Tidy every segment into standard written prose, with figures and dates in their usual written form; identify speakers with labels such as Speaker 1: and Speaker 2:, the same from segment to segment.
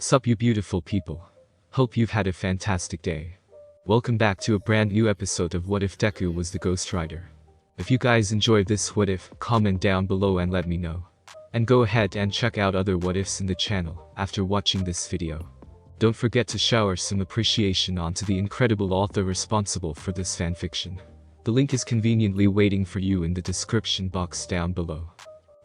Speaker 1: Sup you beautiful people. Hope you've had a fantastic day. Welcome back to a brand new episode of What If Deku Was the Ghost Rider. If you guys enjoyed this what if, comment down below and let me know. And go ahead and check out other what ifs in the channel after watching this video. Don't forget to shower some appreciation onto the incredible author responsible for this fanfiction. The link is conveniently waiting for you in the description box down below.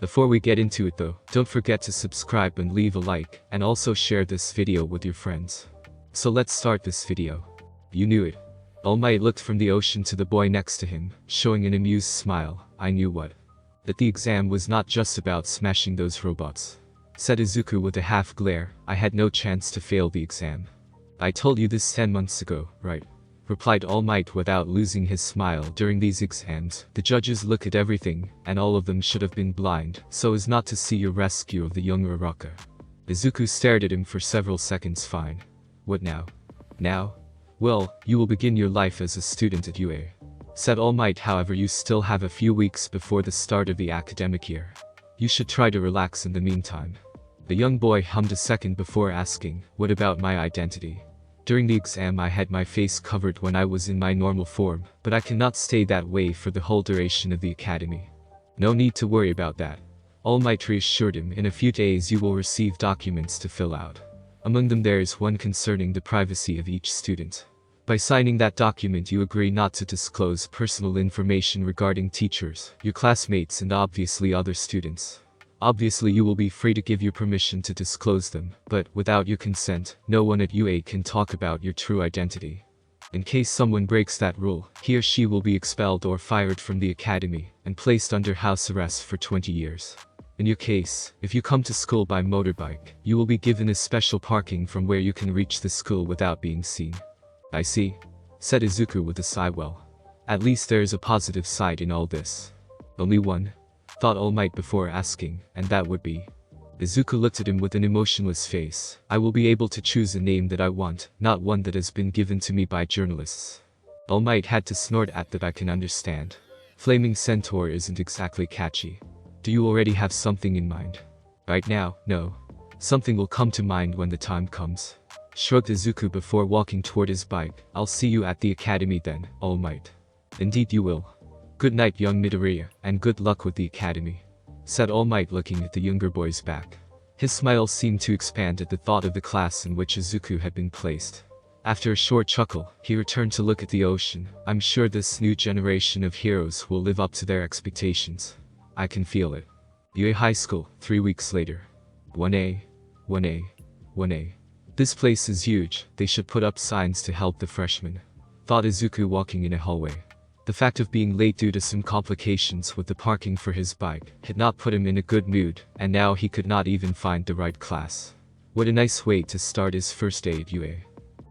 Speaker 1: Before we get into it though, don't forget to subscribe and leave a like, and also share this video with your friends. So let's start this video. You knew it. All Might looked from the ocean to the boy next to him, showing an amused smile. I knew what? That the exam was not just about smashing those robots. Said Izuku with a half glare. I had no chance to fail the exam. I told you this 10 months ago, right? Replied All Might without losing his smile. During these exams, the judges look at everything, and all of them should have been blind, so as not to see your rescue of the young Uraraka. Izuku stared at him for several seconds. Fine. What now? Now? Well, you will begin your life as a student at UA. Said All Might. However, you still have a few weeks before the start of the academic year. You should try to relax in the meantime. The young boy hummed a second before asking, what about my identity? During the exam I had my face covered when I was in my normal form, but I cannot stay that way for the whole duration of the academy. No need to worry about that. All Might reassured him. In a few days you will receive documents to fill out. Among them there is one concerning the privacy of each student. By signing that document you agree not to disclose personal information regarding teachers, your classmates and obviously other students. Obviously you will be free to give your permission to disclose them, but without your consent, no one at UA can talk about your true identity. In case someone breaks that rule, he or she will be expelled or fired from the academy, and placed under house arrest for 20 years. In your case, if you come to school by motorbike, you will be given a special parking from where you can reach the school without being seen. I see. Said Izuku with a sigh. Well, at least there is a positive side in all this. Only one? Thought All Might before asking, and that would be? Izuku looked at him with an emotionless face. I will be able to choose a name that I want, not one that has been given to me by journalists. All Might had to snort at that. I can understand. Flaming Centaur isn't exactly catchy. Do you already have something in mind? Right now, no. Something will come to mind when the time comes. Shrugged Izuku before walking toward his bike. I'll see you at the academy then, All Might. Indeed you will. Good night young Midoriya, and good luck with the academy. Said All Might looking at the younger boy's back. His smile seemed to expand at the thought of the class in which Izuku had been placed. After a short chuckle, he returned to look at the ocean. I'm sure this new generation of heroes will live up to their expectations. I can feel it. UA High School, 3 weeks later. 1A. 1A. 1A. This place is huge, they should put up signs to help the freshmen. Thought Izuku walking in a hallway. The fact of being late due to some complications with the parking for his bike had not put him in a good mood, and now he could not even find the right class. What a nice way to start his first day at UA.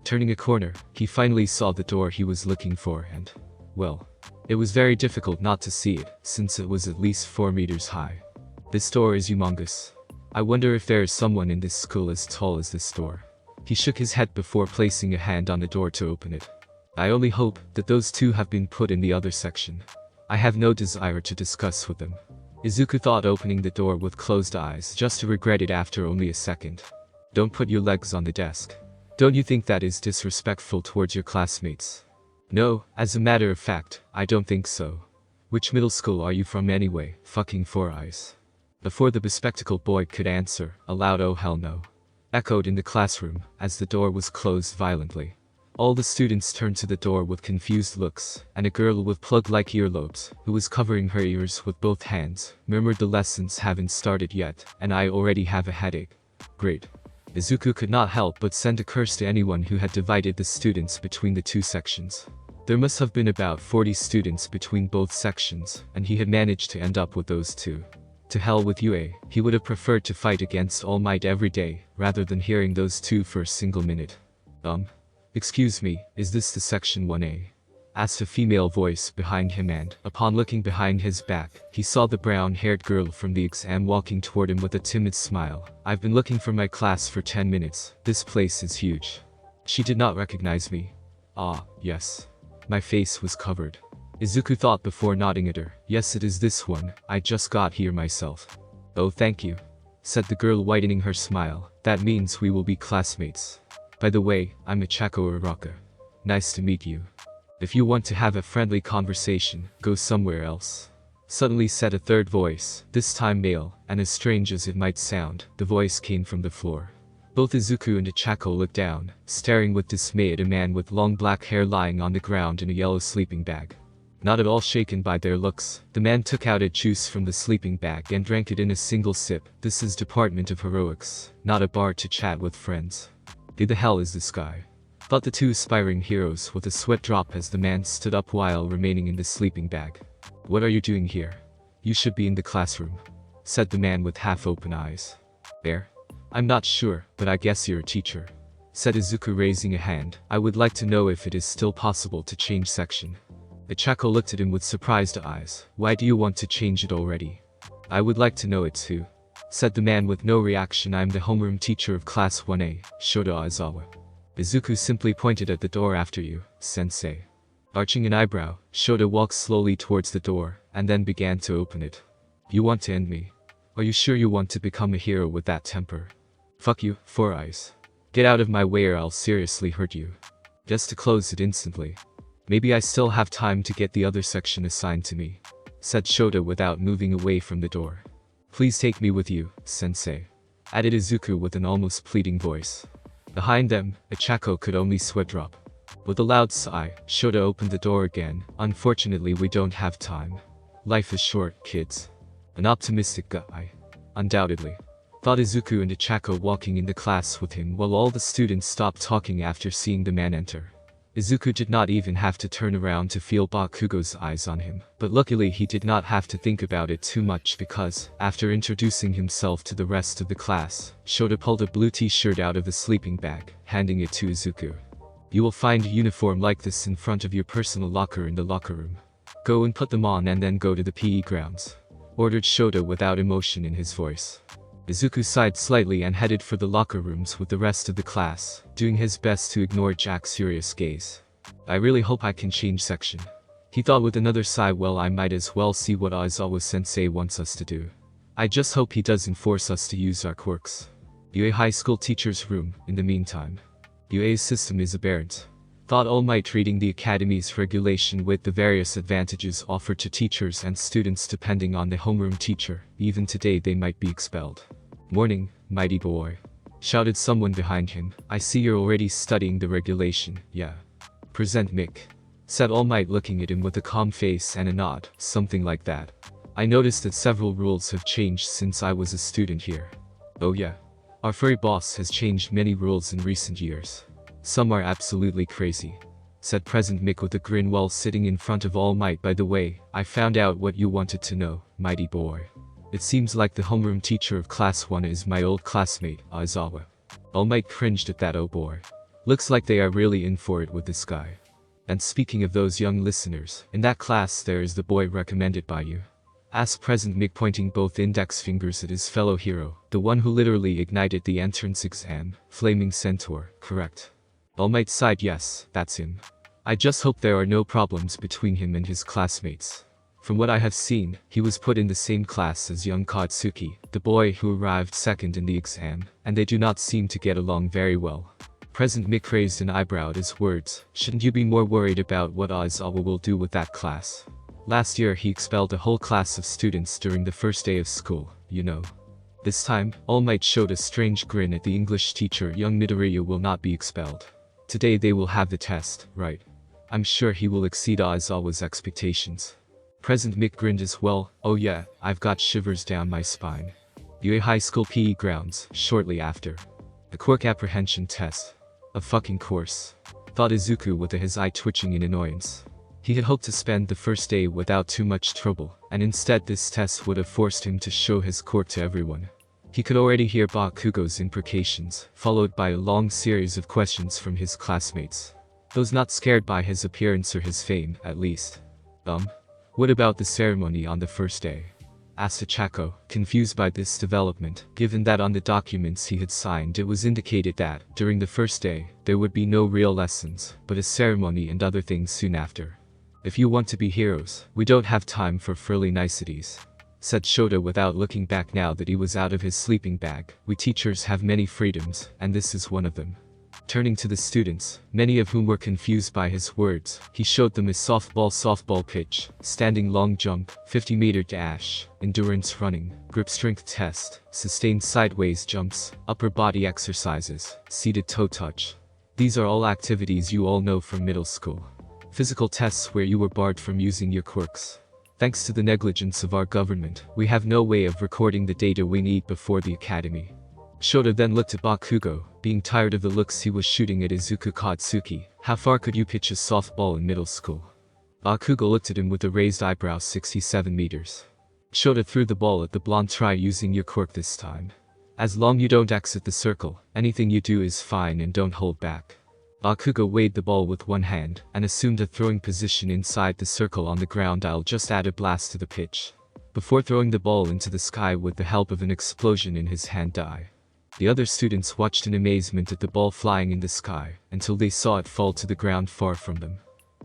Speaker 1: Turning a corner, he finally saw the door he was looking for and, well, it was very difficult not to see it, since it was at least 4 meters high. This door is humongous. I wonder if there is someone in this school as tall as this door. He shook his head before placing a hand on the door to open it. I only hope that those two have been put in the other section. I have no desire to discuss with them. Izuku thought, opening the door with closed eyes, just to regret it after only a second. Don't put your legs on the desk. Don't you think that is disrespectful towards your classmates? No, as a matter of fact, I don't think so. Which middle school are you from anyway, fucking Four Eyes? Before the bespectacled boy could answer, a loud "oh hell no" echoed in the classroom, as the door was closed violently. All the students turned to the door with confused looks, and a girl with plug-like earlobes, who was covering her ears with both hands, murmured, the lessons haven't started yet, and I already have a headache. Great. Izuku could not help but send a curse to anyone who had divided the students between the two sections. There must have been about 40 students between both sections, and he had managed to end up with those two. To hell with UA, he would have preferred to fight against All Might every day, rather than hearing those two for a single minute. Excuse me, is this the section 1A? Asked a female voice behind him, and, upon looking behind his back, he saw the brown-haired girl from the exam walking toward him with a timid smile. I've been looking for my class for 10 minutes, this place is huge. She did not recognize me. Ah, yes. My face was covered. Izuku thought before nodding at her. Yes, it is this one, I just got here myself. Oh, thank you. said the girl, widening her smile. That means we will be classmates. By the way, I'm Ichako Uraka. Nice to meet you. If you want to have a friendly conversation, go somewhere else. Suddenly said a third voice, this time male, and as strange as it might sound, the voice came from the floor. Both Izuku and Ichako looked down, staring with dismay at a man with long black hair lying on the ground in a yellow sleeping bag. Not at all shaken by their looks, the man took out a juice from the sleeping bag and drank it in a single sip. This is Department of Heroics, not a bar to chat with friends. Who the hell is this guy? Thought the two aspiring heroes with a sweat drop as the man stood up while remaining in the sleeping bag. What are you doing here? You should be in the classroom, said the man with half-open eyes. There? I'm not sure, but I guess you're a teacher, said Izuku, raising a hand. I would like to know if it is still possible to change section. Ichako looked at him with surprised eyes. Why do you want to change it already? I would like to know it too, said the man with no reaction. I'm the homeroom teacher of class 1A, Shota Aizawa. Izuku simply pointed at the door. After you, sensei. Arching an eyebrow, Shota walked slowly towards the door, and then began to open it. You want to end me? Are you sure you want to become a hero with that temper? Fuck you, Four Eyes. Get out of my way or I'll seriously hurt you. Just to close it instantly. Maybe I still have time to get the other section assigned to me, said Shota without moving away from the door. Please take me with you, sensei, added Izuku with an almost pleading voice. Behind them, Ichako could only sweat drop. With a loud sigh, Shota opened the door again. Unfortunately, we don't have time. Life is short, kids. An optimistic guy. Undoubtedly, thought Izuku and Ichako, walking in the class with him while all the students stopped talking after seeing the man enter. Izuku did not even have to turn around to feel Bakugo's eyes on him, but luckily he did not have to think about it too much because, after introducing himself to the rest of the class, Shota pulled a blue t-shirt out of the sleeping bag, handing it to Izuku. You will find a uniform like this in front of your personal locker in the locker room. Go and put them on and then go to the PE grounds, ordered Shota without emotion in his voice. Izuku sighed slightly and headed for the locker rooms with the rest of the class, doing his best to ignore Jack's serious gaze. I really hope I can change section, he thought with another sigh. Well, I might as well see what Aizawa-sensei wants us to do. I just hope he doesn't force us to use our quirks. UA high school teacher's room. In the meantime, UA's system is aberrant, thought All Might, reading the academy's regulation with the various advantages offered to teachers and students depending on the homeroom teacher. Even today they might be expelled. Morning, mighty boy, shouted someone behind him. I see you're already studying the regulation. Yeah. Present Mick, said All Might, looking at him with a calm face and a nod. Something like that. I noticed that several rules have changed since I was a student here. Oh yeah. Our furry boss has changed many rules in recent years. Some are absolutely crazy, said Present Mick with a grin while sitting in front of All Might. By the way, I found out what you wanted to know, mighty boy. It seems like the homeroom teacher of class 1 is my old classmate, Aizawa. All Might cringed at that. Oh boy. Looks like they are really in for it with this guy. And speaking of those young listeners, in that class there is the boy recommended by you, asked Present Mick, pointing both index fingers at his fellow hero, the one who literally ignited the entrance exam, Flaming Centaur, correct? All Might sighed. Yes, that's him. I just hope there are no problems between him and his classmates. From what I have seen, he was put in the same class as young Katsuki, the boy who arrived second in the exam, and they do not seem to get along very well. Present Mick raised an eyebrow at his words. Shouldn't you be more worried about what Aizawa will do with that class? Last year he expelled a whole class of students during the first day of school, you know. This time, All Might showed a strange grin at the English teacher. Young Midoriya will not be expelled. Today they will have the test, right? I'm sure he will exceed Aizawa's expectations. Present Mick grinned as well. Oh yeah, I've got shivers down my spine. UA high school PE grounds, shortly after. The Quirk apprehension test. A fucking course, thought Izuku with his eye twitching in annoyance. He had hoped to spend the first day without too much trouble, and instead this test would have forced him to show his quirk to everyone. He could already hear Bakugo's imprecations, followed by a long series of questions from his classmates. Those not scared by his appearance or his fame, at least. What about the ceremony on the first day? Asked Ichako, confused by this development, given that on the documents he had signed it was indicated that, during the first day, there would be no real lessons, but a ceremony and other things soon after. If you want to be heroes, we don't have time for frilly niceties. said Shota without looking back now that he was out of his sleeping bag. We teachers have many freedoms, and this is one of them. Turning to the students, many of whom were confused by his words, he showed them his softball pitch, standing long jump, 50-meter dash, endurance running, grip strength test, sustained sideways jumps, upper body exercises, seated toe touch. These are all activities you all know from middle school. Physical tests where you were barred from using your quirks. Thanks to the negligence of our government, we have no way of recording the data we need before the academy. Shota then looked at Bakugo, being tired of the looks he was shooting at Izuku Katsuki. How far could you pitch a softball in middle school? Bakugo looked at him with a raised eyebrow. 67 meters. Shota threw the ball at the blonde. Try using your quirk this time. As long you don't exit the circle, anything you do is fine and don't hold back. Bakugo weighed the ball with one hand, and assumed a throwing position inside the circle on the ground. I'll just add a blast to the pitch. Before throwing the ball into the sky with the help of an explosion in his hand. The other students watched in amazement at the ball flying in the sky, until they saw it fall to the ground far from them.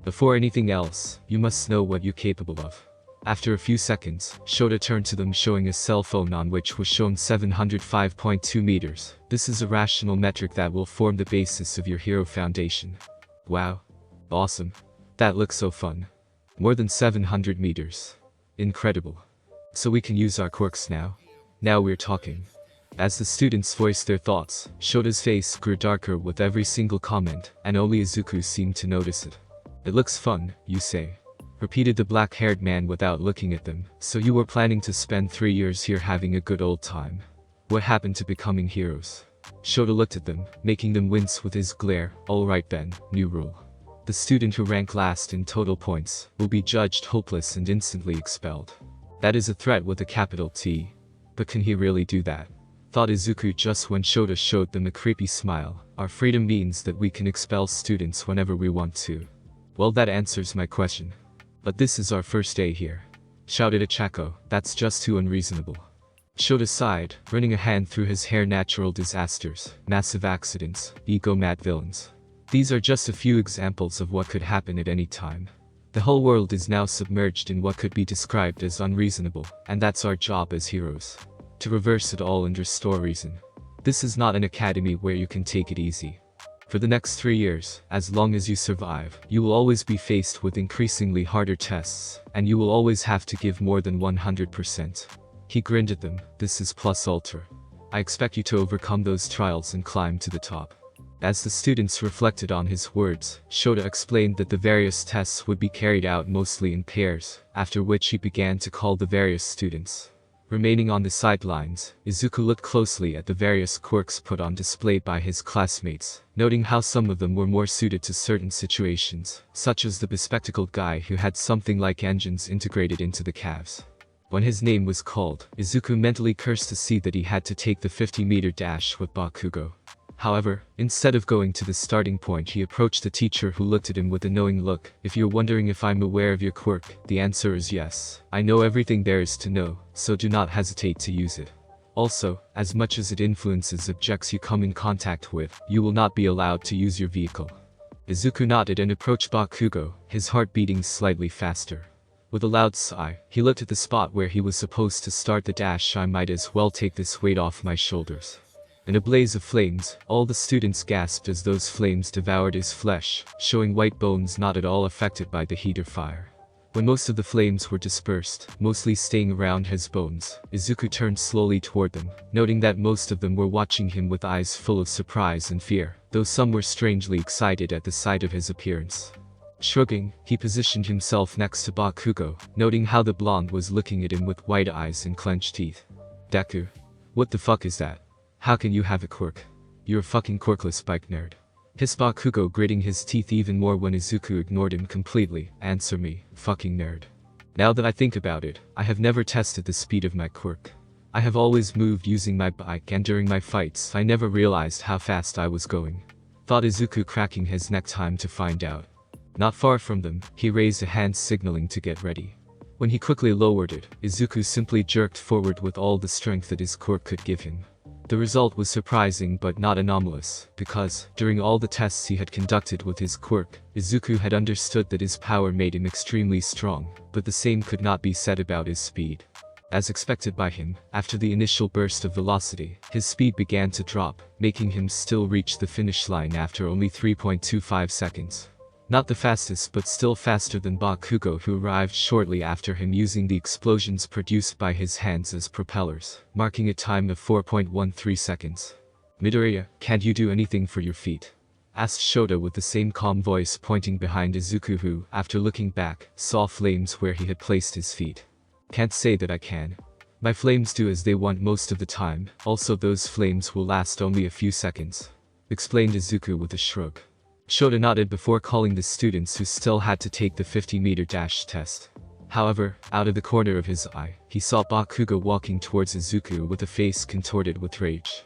Speaker 1: Before anything else, you must know what you're capable of. After a few seconds, Shota turned to them showing a cell phone on which was shown 705.2 meters. This is a rational metric that will form the basis of your hero foundation. Wow. Awesome. That looks so fun. More than 700 meters. Incredible. So we can use our quirks now? Now we're talking. As the students voiced their thoughts, Shota's face grew darker with every single comment, and only Izuku seemed to notice it. It looks fun, you say? Repeated the black-haired man without looking at them. So you were planning to spend 3 years here having a good old time. What happened to becoming heroes? Shota looked at them, making them wince with his glare. Alright then, new rule. The student who rank last in total points will be judged hopeless and instantly expelled. That is a threat with a capital T. But can he really do that? Thought Izuku just when Shota showed them a creepy smile. Our freedom means that we can expel students whenever we want to. Well, that answers my question. But this is our first day here. Shouted Achako. That's just too unreasonable. Shota sighed, running a hand through his hair. Natural disasters, massive accidents, ego-mad villains. These are just a few examples of what could happen at any time. The whole world is now submerged in what could be described as unreasonable, and that's our job as heroes. To reverse it all and restore reason. This is not an academy where you can take it easy. For the next 3 years, as long as you survive, you will always be faced with increasingly harder tests, and you will always have to give more than 100%. He grinned at them. This is plus ultra. I expect you to overcome those trials and climb to the top. As the students reflected on his words, Shota explained that the various tests would be carried out mostly in pairs, after which he began to call the various students. Remaining on the sidelines, Izuku looked closely at the various quirks put on display by his classmates, noting how some of them were more suited to certain situations, such as the bespectacled guy who had something like engines integrated into the calves. When his name was called, Izuku mentally cursed to see that he had to take the 50-meter dash with Bakugo. However, instead of going to the starting point, he approached the teacher, who looked at him with a knowing look. If you're wondering if I'm aware of your quirk, the answer is yes. I know everything there is to know, so do not hesitate to use it. Also, as much as it influences objects you come in contact with, you will not be allowed to use your vehicle. Izuku nodded and approached Bakugo, his heart beating slightly faster. With a loud sigh, he looked at the spot where he was supposed to start the dash. I might as well take this weight off my shoulders. In a blaze of flames, all the students gasped as those flames devoured his flesh, showing white bones not at all affected by the heat or fire. When most of the flames were dispersed, mostly staying around his bones, Izuku turned slowly toward them, noting that most of them were watching him with eyes full of surprise and fear, though some were strangely excited at the sight of his appearance. Shrugging, he positioned himself next to Bakugo, noting how the blonde was looking at him with wide eyes and clenched teeth. Deku. What the fuck is that? How can you have a quirk? You're a fucking quirkless bike nerd. Hissed Bakugo, gritting his teeth even more when Izuku ignored him completely. Answer me, fucking nerd. Now that I think about it, I have never tested the speed of my quirk. I have always moved using my bike, and during my fights I never realized how fast I was going. Thought Izuku, cracking his neck. Time to find out. Not far from them, he raised a hand signaling to get ready. When he quickly lowered it, Izuku simply jerked forward with all the strength that his quirk could give him. The result was surprising but not anomalous, because, during all the tests he had conducted with his quirk, Izuku had understood that his power made him extremely strong, but the same could not be said about his speed. As expected by him, after the initial burst of velocity, his speed began to drop, making him still reach the finish line after only 3.25 seconds. Not the fastest but still faster than Bakugo, who arrived shortly after him using the explosions produced by his hands as propellers, marking a time of 4.13 seconds. "Midoriya, can't you do anything for your feet?" asked Shota with the same calm voice, pointing behind Izuku, who, after looking back, saw flames where he had placed his feet. "Can't say that I can. My flames do as they want most of the time, also those flames will last only a few seconds," explained Izuku with a shrug. Shota nodded before calling the students who still had to take the 50-meter dash test. However, out of the corner of his eye, he saw Bakugo walking towards Izuku with a face contorted with rage.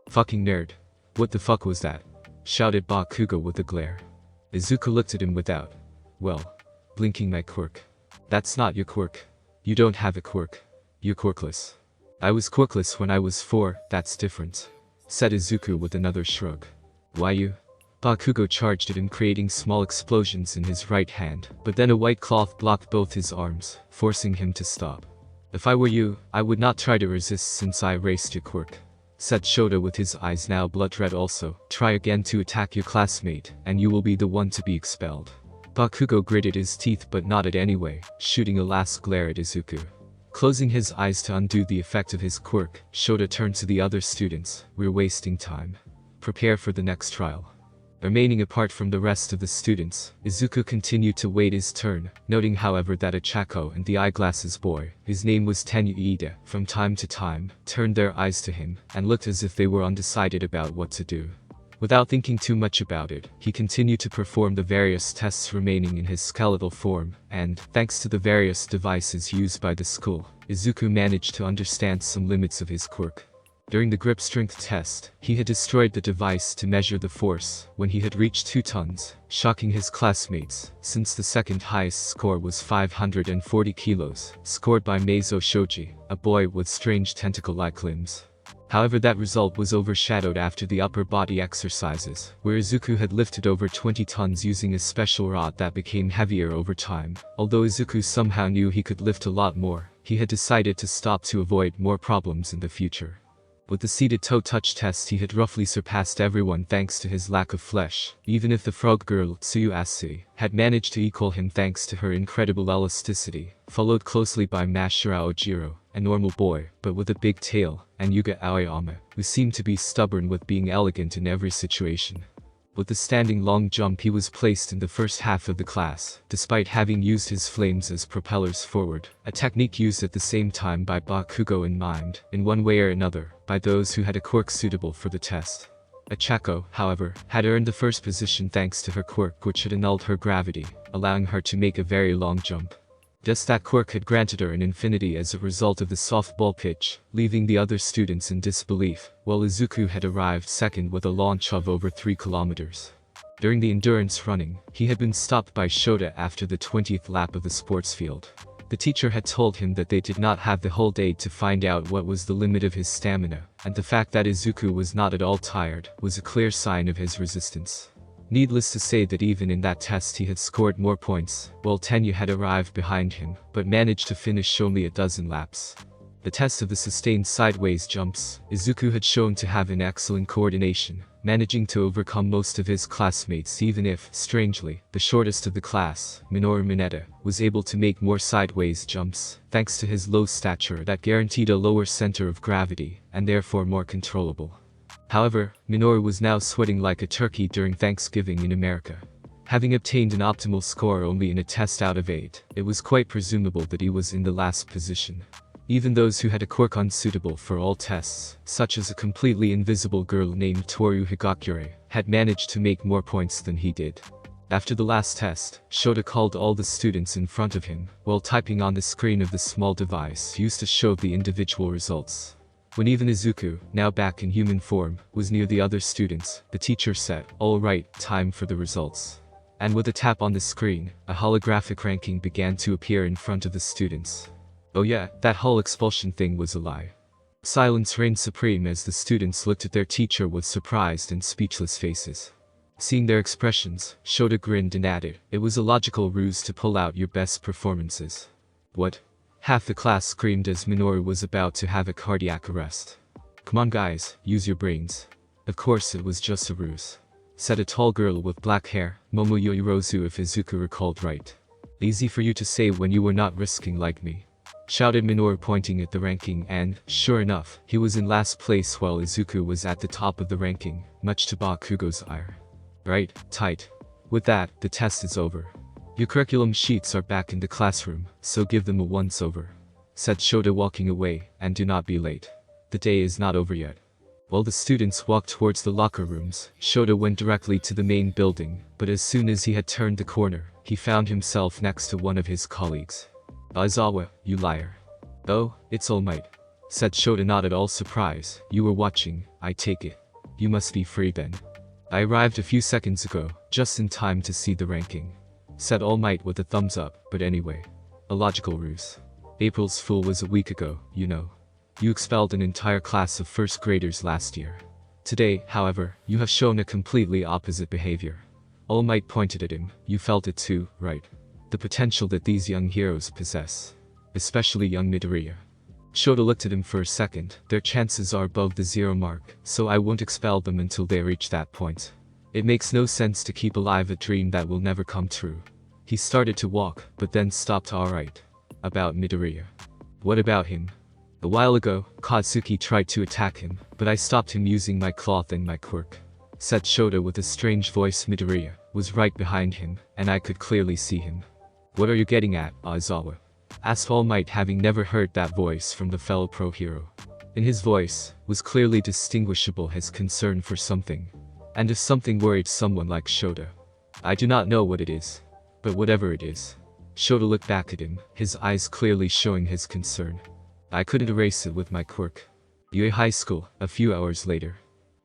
Speaker 1: "Fucking nerd. What the fuck was that?" shouted Bakugo with a glare. Izuku looked at him without, well, blinking. "My quirk." "That's not your quirk. You don't have a quirk. You're quirkless." "I was quirkless when I was 4, that's different," said Izuku with another shrug. "Why you?" Bakugo charged at him, creating small explosions in his right hand, but then a white cloth blocked both his arms, forcing him to stop. "If I were you, I would not try to resist since I erased your quirk," said Shota with his eyes now blood red. "Also, try again to attack your classmate, and you will be the one to be expelled." Bakugo gritted his teeth but nodded anyway, shooting a last glare at Izuku. Closing his eyes to undo the effect of his quirk, Shota turned to the other students. "We're wasting time. Prepare for the next trial." Remaining apart from the rest of the students, Izuku continued to wait his turn, noting however that Ochako and the eyeglasses boy, his name was Tenyu Ida, from time to time, turned their eyes to him, and looked as if they were undecided about what to do. Without thinking too much about it, he continued to perform the various tests remaining in his skeletal form, and, thanks to the various devices used by the school, Izuku managed to understand some limits of his quirk. During the grip strength test, he had destroyed the device to measure the force when he had reached 2 tons, shocking his classmates, since the second highest score was 540 kilos, scored by Meizo Shoji, a boy with strange tentacle-like limbs. However, that result was overshadowed after the upper body exercises, where Izuku had lifted over 20 tons using a special rod that became heavier over time. Although Izuku somehow knew he could lift a lot more, he had decided to stop to avoid more problems in the future. With the seated toe touch test, he had roughly surpassed everyone thanks to his lack of flesh, even if the frog girl, Tsuyuase, had managed to equal him thanks to her incredible elasticity, followed closely by Mashiro Ojiro, a normal boy, but with a big tail, and Yuga Aoyama, who seemed to be stubborn with being elegant in every situation. With the standing long jump, he was placed in the first half of the class, despite having used his flames as propellers forward, a technique used at the same time by Bakugo and mimed, in one way or another, by those who had a quirk suitable for the test. Ochako, however, had earned the first position thanks to her quirk, which had annulled her gravity, allowing her to make a very long jump. Just that quirk had granted her an infinity as a result of the softball pitch, leaving the other students in disbelief, while Izuku had arrived second with a launch of over 3 kilometers. During the endurance running, he had been stopped by Shota after the 20th lap of the sports field. The teacher had told him that they did not have the whole day to find out what was the limit of his stamina, and the fact that Izuku was not at all tired was a clear sign of his resistance. Needless to say that even in that test he had scored more points, while Tenyu had arrived behind him, but managed to finish only a dozen laps. The test of the sustained sideways jumps, Izuku had shown to have an excellent coordination, managing to overcome most of his classmates even if, strangely, the shortest of the class, Minoru Mineta, was able to make more sideways jumps, thanks to his low stature that guaranteed a lower center of gravity, and therefore more controllable. However, Minoru was now sweating like a turkey during Thanksgiving in America. Having obtained an optimal score only in a test out of 8, it was quite presumable that he was in the last position. Even those who had a quirk unsuitable for all tests, such as a completely invisible girl named Toru Higakure, had managed to make more points than he did. After the last test, Shota called all the students in front of him, while typing on the screen of the small device used to show the individual results. When even Izuku, now back in human form, was near the other students, the teacher said, "All right, time for the results." And with a tap on the screen, a holographic ranking began to appear in front of the students. Oh yeah, that whole expulsion thing was a lie. Silence reigned supreme as the students looked at their teacher with surprised and speechless faces. Seeing their expressions, Shota grinned and added, "It was a logical ruse to pull out your best performances." "What? Half the class screamed as Minoru was about to have a cardiac arrest. "Come on guys, use your brains." "Of course it was just a ruse," said a tall girl with black hair, Momoyo Yorozu if Izuku recalled right. "Easy for you to say when you were not risking like me," shouted Minoru pointing at the ranking, and, sure enough, he was in last place while Izuku was at the top of the ranking, much to Bakugo's ire. "Right, tight. With that, the test is over. Your curriculum sheets are back in the classroom, so give them a once-over," said Shota walking away, "and do not be late. The day is not over yet." While the students walked towards the locker rooms, Shota went directly to the main building, but as soon as he had turned the corner, he found himself next to one of his colleagues. "Aizawa, you liar." "Oh, it's All Might," said Shota, not at all surprised. "You were watching, I take it. You must be free then." "I arrived a few seconds ago, just in time to see the ranking," said All Might with a thumbs up, "but anyway. A logical ruse. April's Fool was a week ago, you know. You expelled an entire class of first graders last year. Today, however, you have shown a completely opposite behavior." All Might pointed at him. "You felt it too, right? The potential that these young heroes possess. Especially young Midoriya." Shota looked at him for a second. "Their chances are above the 0 mark, so I won't expel them until they reach that point. It makes no sense to keep alive a dream that will never come true." He started to walk, but then stopped. "Alright. About Midoriya. What about him? A while ago, Katsuki tried to attack him, but I stopped him using my cloth and my quirk," said Shota with a strange voice. "Midoriya was right behind him, and I could clearly see him." "What are you getting at, Aizawa?" asked All Might, having never heard that voice from the fellow pro hero. In his voice was clearly distinguishable his concern for something. And if something worried someone like Shota, "I do not know what it is. But whatever it is." Shota looked back at him, his eyes clearly showing his concern. "I couldn't erase it with my quirk." Yue High School, a few hours later.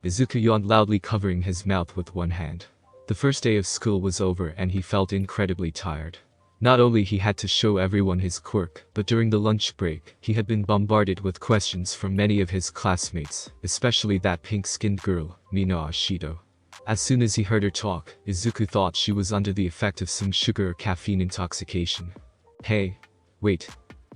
Speaker 1: Izuku yawned loudly, covering his mouth with one hand. The first day of school was over and he felt incredibly tired. Not only he had to show everyone his quirk, but during the lunch break, he had been bombarded with questions from many of his classmates, especially that pink-skinned girl, Mina Ashido. As soon as he heard her talk, Izuku thought she was under the effect of some sugar or caffeine intoxication. "Hey, wait."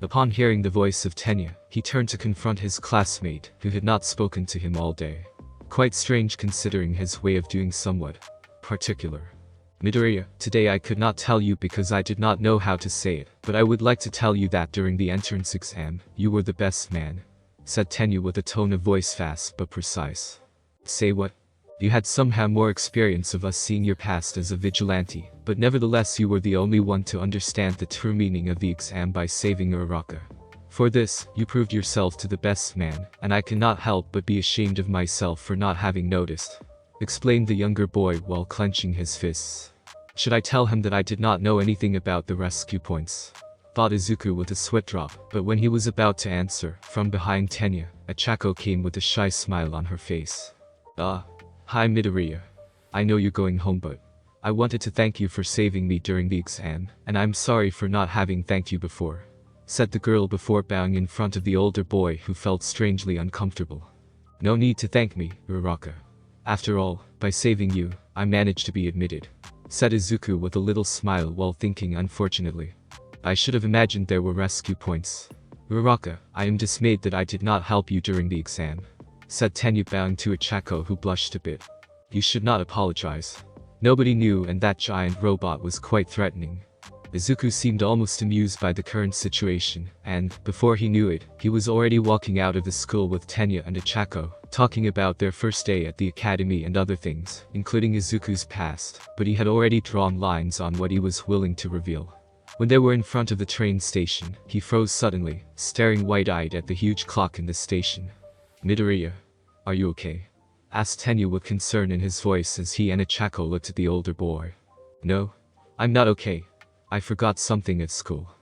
Speaker 1: Upon hearing the voice of Tenya, he turned to confront his classmate, who had not spoken to him all day. Quite strange considering his way of doing somewhat particular. "Midoriya, today I could not tell you because I did not know how to say it, but I would like to tell you that during the entrance exam, you were the best man," said Tenya with a tone of voice fast but precise. "Say what? You had somehow more experience of us seeing your past as a vigilante, but nevertheless you were the only one to understand the true meaning of the exam by saving Uraraka. For this, you proved yourself to the best man, and I cannot help but be ashamed of myself for not having noticed," explained the younger boy while clenching his fists. "Should I tell him that I did not know anything about the rescue points?" thought Izuku with a sweat drop, but when he was about to answer, from behind Tenya, Achako came with a shy smile on her face. Hi Midoriya. I know you're going home, but I wanted to thank you for saving me during the exam, and I'm sorry for not having thanked you before," said the girl before bowing in front of the older boy who felt strangely uncomfortable. "No need to thank me, Uraraka. After all, by saving you, I managed to be admitted," said Izuku with a little smile while thinking, "Unfortunately, I should have imagined there were rescue points. Uraraka, I am dismayed that I did not help you during the exam," said Tenya bowing to Achako, who blushed a bit. "You should not apologize. Nobody knew, and that giant robot was quite threatening." Izuku seemed almost amused by the current situation, and, before he knew it, he was already walking out of the school with Tenya and Achako, talking about their first day at the academy and other things, including Izuku's past, but he had already drawn lines on what he was willing to reveal. When they were in front of the train station, he froze suddenly, staring wide-eyed at the huge clock in the station. "Midoriya, are you okay?" asked Tenya with concern in his voice as he and Achako looked at the older boy. "No, I'm not okay. I forgot something at school."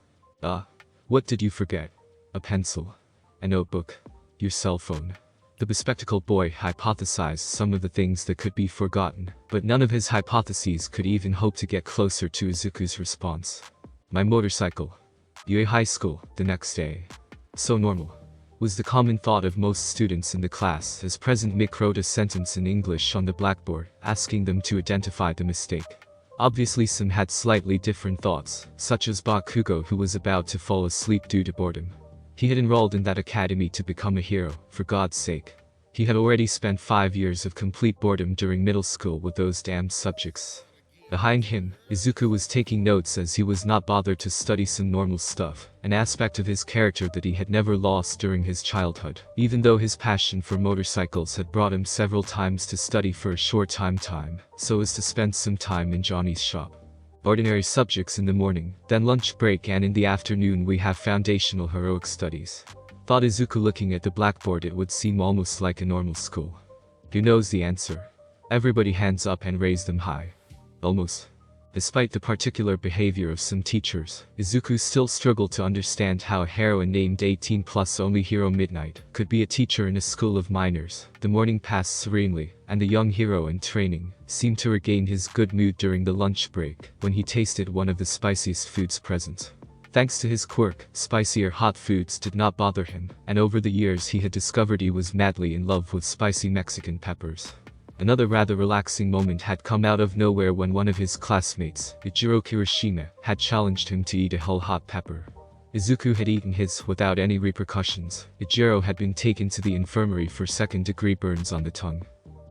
Speaker 1: What did you forget?" "A pencil. A notebook. Your cell phone." The bespectacled boy hypothesized some of the things that could be forgotten, but none of his hypotheses could even hope to get closer to Izuku's response. "My motorcycle." Yue High School, the next day. "So normal," was the common thought of most students in the class as President Mick wrote a sentence in English on the blackboard, asking them to identify the mistake. Obviously some had slightly different thoughts, such as Bakugo who was about to fall asleep due to boredom. He had enrolled in that academy to become a hero, for God's sake. He had already spent 5 years of complete boredom during middle school with those damned subjects. Behind him, Izuku was taking notes as he was not bothered to study some normal stuff, an aspect of his character that he had never lost during his childhood, even though his passion for motorcycles had brought him several times to study for a short time so as to spend some time in Johnny's shop. Ordinary subjects in the morning, then lunch break, and in the afternoon we have foundational heroic studies. Thought Izuku, looking at the blackboard. It would seem almost like a normal school. Who knows the answer? Everybody hands up and raise them high. Almost. Despite the particular behavior of some teachers, Izuku still struggled to understand how a heroine named 18 plus only Hero Midnight could be a teacher in a school of minors. The morning passed serenely, and the young hero in training seemed to regain his good mood during the lunch break when he tasted one of the spiciest foods present. Thanks to his quirk, spicier hot foods did not bother him, and over the years he had discovered he was madly in love with spicy Mexican peppers. Another rather relaxing moment had come out of nowhere when one of his classmates, Ichiro Kirishima, had challenged him to eat a whole hot pepper. Izuku had eaten his without any repercussions. Ichiro had been taken to the infirmary for second-degree burns on the tongue.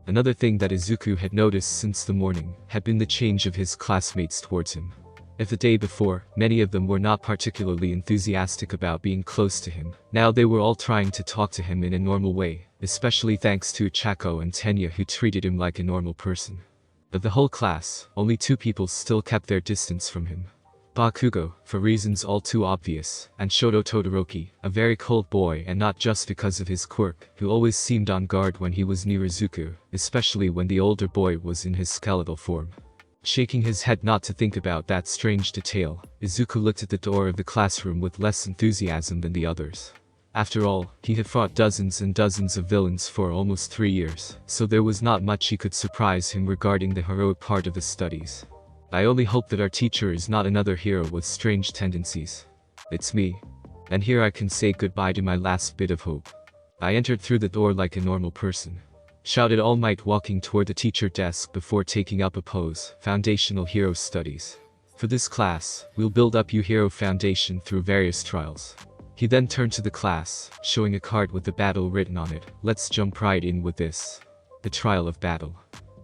Speaker 1: Another thing that Izuku had noticed since the morning had been the change of his classmates towards him. If the day before, many of them were not particularly enthusiastic about being close to him, now they were all trying to talk to him in a normal way, especially thanks to Chako and Tenya, who treated him like a normal person. Of the whole class, only 2 people still kept their distance from him. Bakugo, for reasons all too obvious, and Shoto Todoroki, a very cold boy, and not just because of his quirk, who always seemed on guard when he was near Izuku, especially when the older boy was in his skeletal form. Shaking his head not to think about that strange detail, Izuku looked at the door of the classroom with less enthusiasm than the others. After all, he had fought dozens and dozens of villains for almost 3 years, so there was not much he could surprise him regarding the heroic part of the studies. I only hope that our teacher is not another hero with strange tendencies. It's me. And here I can say goodbye to my last bit of hope. I entered through the door like a normal person. Shouted All Might, walking toward the teacher desk before taking up a pose. Foundational Hero Studies. For this class, we'll build up your hero foundation through various trials. He then turned to the class, showing a card with the battle written on it. Let's jump right in with this. The Trial of Battle.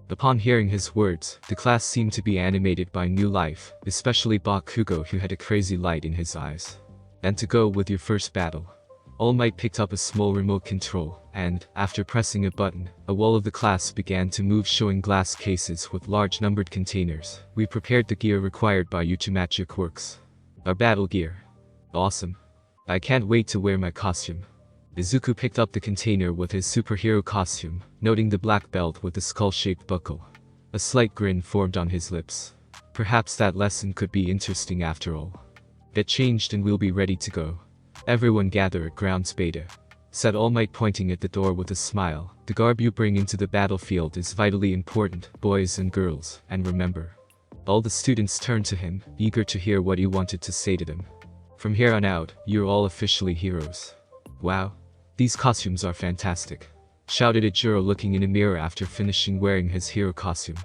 Speaker 1: Upon hearing his words, the class seemed to be animated by new life, especially Bakugo, who had a crazy light in his eyes. And to go with your first battle. All Might picked up a small remote control, and, after pressing a button, a wall of the class began to move, showing glass cases with large numbered containers. We prepared the gear required by you to match your quirks. Our battle gear. Awesome. I can't wait to wear my costume. Izuku picked up the container with his superhero costume, noting the black belt with the skull-shaped buckle. A slight grin formed on his lips. Perhaps that lesson could be interesting after all. Get changed and we'll be ready to go. Everyone gather at grounds beta. Said All Might, pointing at the door with a smile. The garb you bring into the battlefield is vitally important, boys and girls, and remember. All the students turned to him, eager to hear what he wanted to say to them. From here on out, you're all officially heroes. Wow. These costumes are fantastic. Shouted Ichiro, looking in a mirror after finishing wearing his hero costume.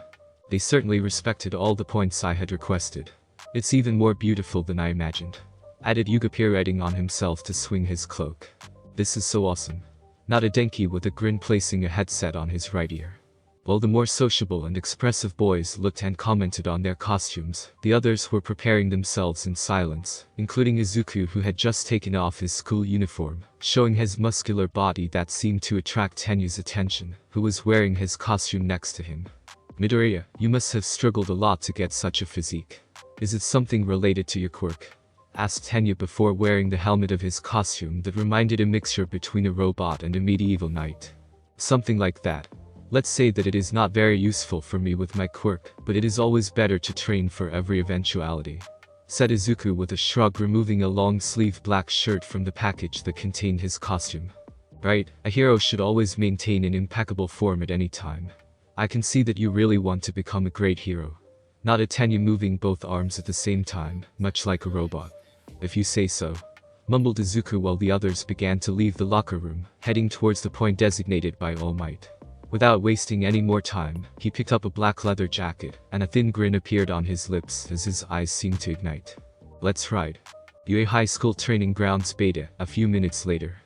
Speaker 1: They certainly respected all the points I had requested. It's even more beautiful than I imagined. Added Yuga, pirouetting on himself to swing his cloak. This is so awesome. Nodded Denki with a grin, placing a headset on his right ear. While the more sociable and expressive boys looked and commented on their costumes, the others were preparing themselves in silence, including Izuku, who had just taken off his school uniform, showing his muscular body that seemed to attract Tenyu's attention, who was wearing his costume next to him. Midoriya, you must have struggled a lot to get such a physique. Is it something related to your quirk? Asked Tenya before wearing the helmet of his costume that reminded a mixture between a robot and a medieval knight. Something like that. Let's say that it is not very useful for me with my quirk, but it is always better to train for every eventuality. Said Izuku with a shrug, removing a long-sleeved black shirt from the package that contained his costume. Right, a hero should always maintain an impeccable form at any time. I can see that you really want to become a great hero. Nodded Tenya, moving both arms at the same time, much like a robot. If you say so. Mumbled Izuku while the others began to leave the locker room, heading towards the point designated by All Might. Without wasting any more time, he picked up a black leather jacket, and a thin grin appeared on his lips as his eyes seemed to ignite. Let's ride. UA High School Training Grounds Beta, a few minutes later.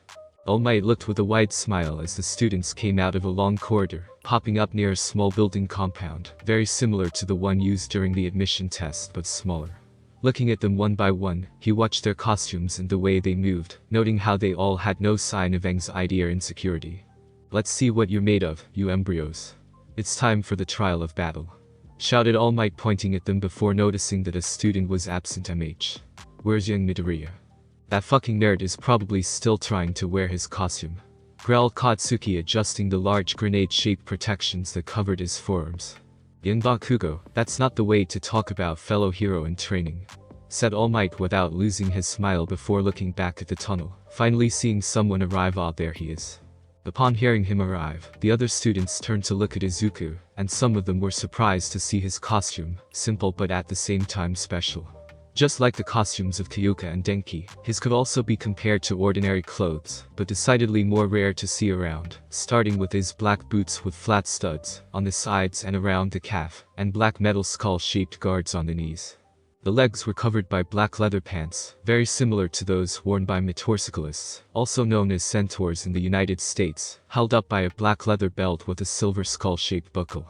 Speaker 1: All Might looked with a wide smile as the students came out of a long corridor, popping up near a small building compound, very similar to the one used during the admission test but smaller. Looking at them one by one, he watched their costumes and the way they moved, noting how they all had no sign of anxiety or insecurity. Let's see what you're made of, you embryos. It's time for the trial of battle. Shouted All Might, pointing at them before noticing that a student was absent. Where's young Midoriya? That fucking nerd is probably still trying to wear his costume. Growled Katsuki, adjusting the large grenade-shaped protections that covered his forearms. Young Bakugo, that's not the way to talk about fellow hero in training. Said All Might without losing his smile before looking back at the tunnel, finally seeing someone arrive. Ah, there he is. Upon hearing him arrive, the other students turned to look at Izuku, and some of them were surprised to see his costume, simple but at the same time special. Just like the costumes of Kyoka and Denki, his could also be compared to ordinary clothes, but decidedly more rare to see around, starting with his black boots with flat studs on the sides and around the calf, and black metal skull-shaped guards on the knees. The legs were covered by black leather pants, very similar to those worn by motorcyclists, also known as centaurs in the United States, held up by a black leather belt with a silver skull-shaped buckle.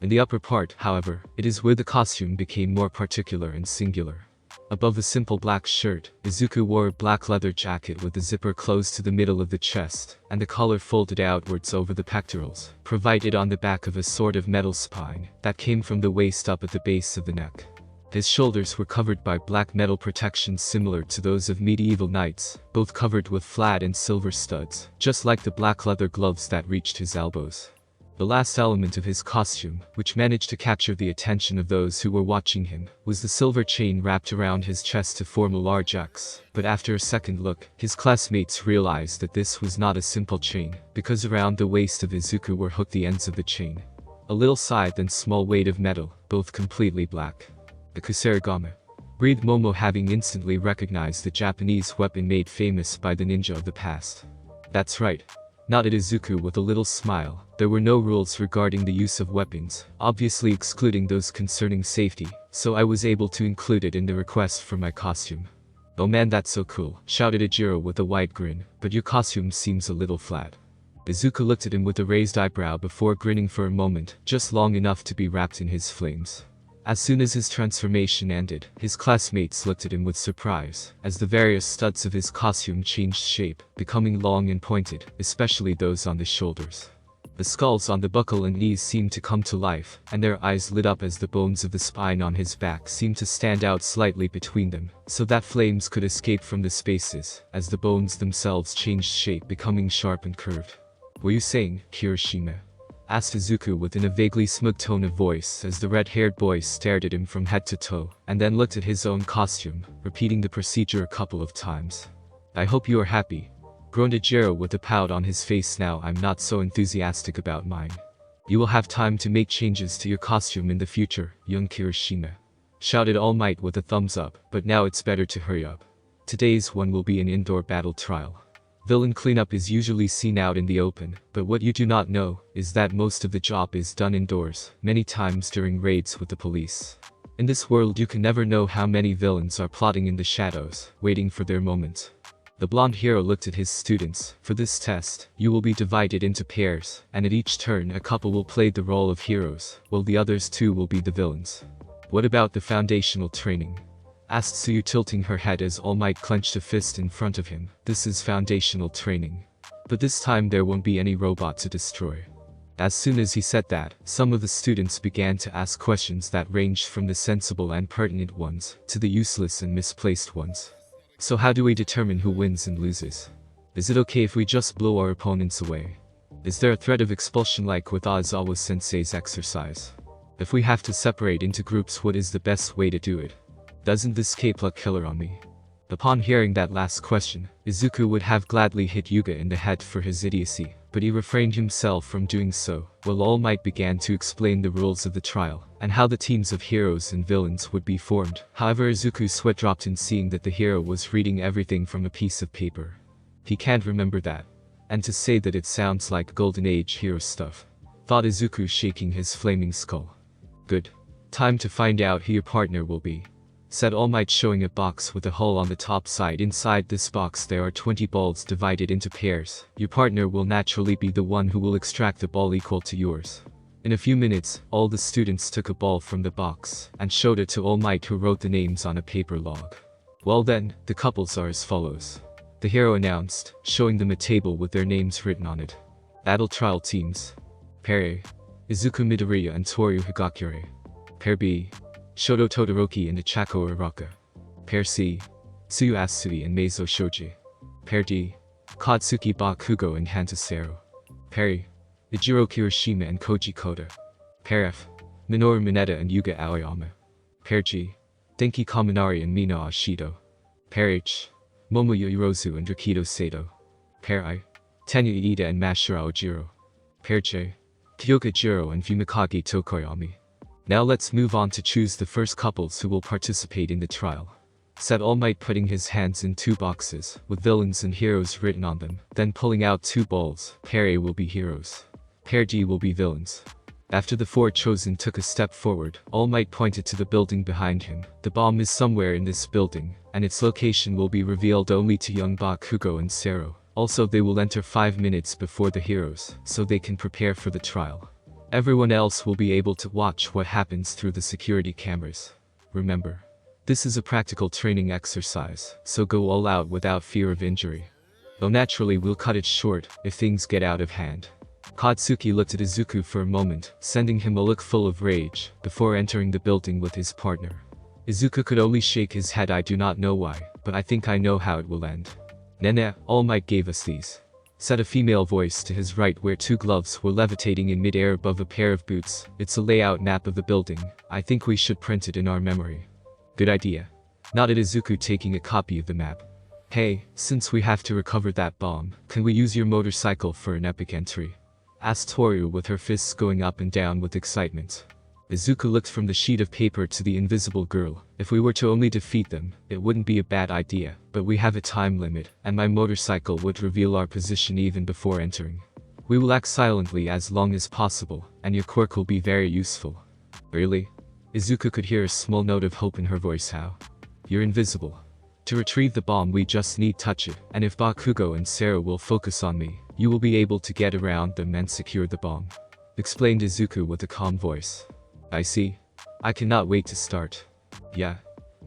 Speaker 1: In the upper part, however, it is where the costume became more particular and singular. Above the simple black shirt, Izuku wore a black leather jacket with the zipper closed to the middle of the chest, and the collar folded outwards over the pectorals, provided on the back of a sort of metal spine that came from the waist up at the base of the neck. His shoulders were covered by black metal protections similar to those of medieval knights, both covered with flat and silver studs, just like the black leather gloves that reached his elbows. The last element of his costume, which managed to capture the attention of those who were watching him, was the silver chain wrapped around his chest to form a large X. But after a second look, his classmates realized that this was not a simple chain, because around the waist of Izuku were hooked the ends of the chain. A little scythe and small weight of metal, both completely black. The Kusarigama. Breathed Momo, having instantly recognized the Japanese weapon made famous by the ninja of the past. That's right. Nodded Izuku with a little smile. There were no rules regarding the use of weapons, obviously excluding those concerning safety, so I was able to include it in the request for my costume. Oh man, that's so cool, shouted Ijiro with a wide grin, but your costume seems a little flat. Izuku looked at him with a raised eyebrow before grinning for a moment, just long enough to be wrapped in his flames. As soon as his transformation ended, his classmates looked at him with surprise, as the various studs of his costume changed shape, becoming long and pointed, especially those on the shoulders. The skulls on the buckle and knees seemed to come to life, and their eyes lit up as the bones of the spine on his back seemed to stand out slightly between them, so that flames could escape from the spaces, as the bones themselves changed shape, becoming sharp and curved. Were you saying, Kirishima? Asked Izuku within a vaguely smug tone of voice as the red-haired boy stared at him from head to toe, and then looked at his own costume, repeating the procedure a couple of times. I hope you are happy. Groaned Ijiro with a pout on his face. Now I'm not so enthusiastic about mine. You will have time to make changes to your costume in the future, young Kirishima. Shouted All Might with a thumbs up, but now it's better to hurry up. Today's one will be an indoor battle trial. Villain cleanup is usually seen out in the open, but what you do not know is that most of the job is done indoors, many times during raids with the police. In this world you can never know how many villains are plotting in the shadows, waiting for their moment. The blonde hero looked at his students. For this test, you will be divided into pairs, and at each turn a couple will play the role of heroes, while the others two will be the villains. What about the foundational training? Asked Suyu, tilting her head as All Might clenched a fist in front of him. This is foundational training. But this time there won't be any robot to destroy. As soon as he said that, some of the students began to ask questions that ranged from the sensible and pertinent ones, to the useless and misplaced ones. So how do we determine who wins and loses? Is it okay if we just blow our opponents away? Is there a threat of expulsion like with Aizawa sensei's exercise? If we have to separate into groups, what is the best way to do it? Doesn't this K-Plug killer on me? Upon hearing that last question, Izuku would have gladly hit Yuga in the head for his idiocy, but he refrained himself from doing so, while All Might began to explain the rules of the trial, and how the teams of heroes and villains would be formed. However, Izuku's sweat dropped in seeing that the hero was reading everything from a piece of paper. He can't remember that. And to say that it sounds like Golden Age hero stuff. thought Izuku, shaking his flaming skull. Good. Time to find out who your partner will be, said All Might, showing a box with a hole on the top side. Inside this box there are 20 balls divided into pairs. Your partner will naturally be the one who will extract the ball equal to yours. In a few minutes, all the students took a ball from the box and showed it to All Might, who wrote the names on a paper log. Well then, the couples are as follows, the hero announced, showing them a table with their names written on it. Battle trial teams. Pair A, Izuku Midoriya and Toru Higakure. Pair B, Shoto Todoroki and Ichako Araka. Pair C, Tsuyu Asui and Meizo Shoji. Pair D, Katsuki Bakugo and Hanta Sero. Pair E, Ijiro Kirishima and Koji Koda. Pair F, Minoru Mineta and Yuga Aoyama. Pair G, Denki Kaminari and Mina Ashido. Pair H, Momoyo Irozu and Rakido Sato. Pair I, Tenya Iida and Mashiro Ojiro. Pair J, Kyoka Jiro and Fumikage Tokoyami. Now let's move on to choose the first couples who will participate in the trial, said All Might, putting his hands in 2 boxes with villains and heroes written on them, then pulling out 2 balls. Pair A will be heroes. Pair D will be villains. After the 4 chosen took a step forward, All Might pointed to the building behind him. The bomb is somewhere in this building, and its location will be revealed only to young Bakugo and Sero. Also, they will enter 5 minutes before the heroes, so they can prepare for the trial. Everyone else will be able to watch what happens through the security cameras. Remember, this is a practical training exercise, so go all out without fear of injury. Though naturally we'll cut it short if things get out of hand. Katsuki looked at Izuku for a moment, sending him a look full of rage, before entering the building with his partner. Izuku could only shake his head. I do not know why, but I think I know how it will end. Nene, All Might gave us these, said a female voice to his right, where 2 gloves were levitating in mid-air above a pair of boots. It's a layout map of the building. I think we should print it in our memory. Good idea, nodded Izuku, taking a copy of the map. Hey, since we have to recover that bomb, can we use your motorcycle for an epic entry? Asked Toru, with her fists going up and down with excitement. Izuku looked from the sheet of paper to the invisible girl. If we were to only defeat them, it wouldn't be a bad idea, but we have a time limit, and my motorcycle would reveal our position even before entering. We will act silently as long as possible, and your quirk will be very useful. Really? Izuku could hear a small note of hope in her voice. How? You're invisible. To retrieve the bomb we just need touch it, and if Bakugo and Sero will focus on me, you will be able to get around them and secure the bomb, explained Izuku with a calm voice. I see. I cannot wait to start. Yeah,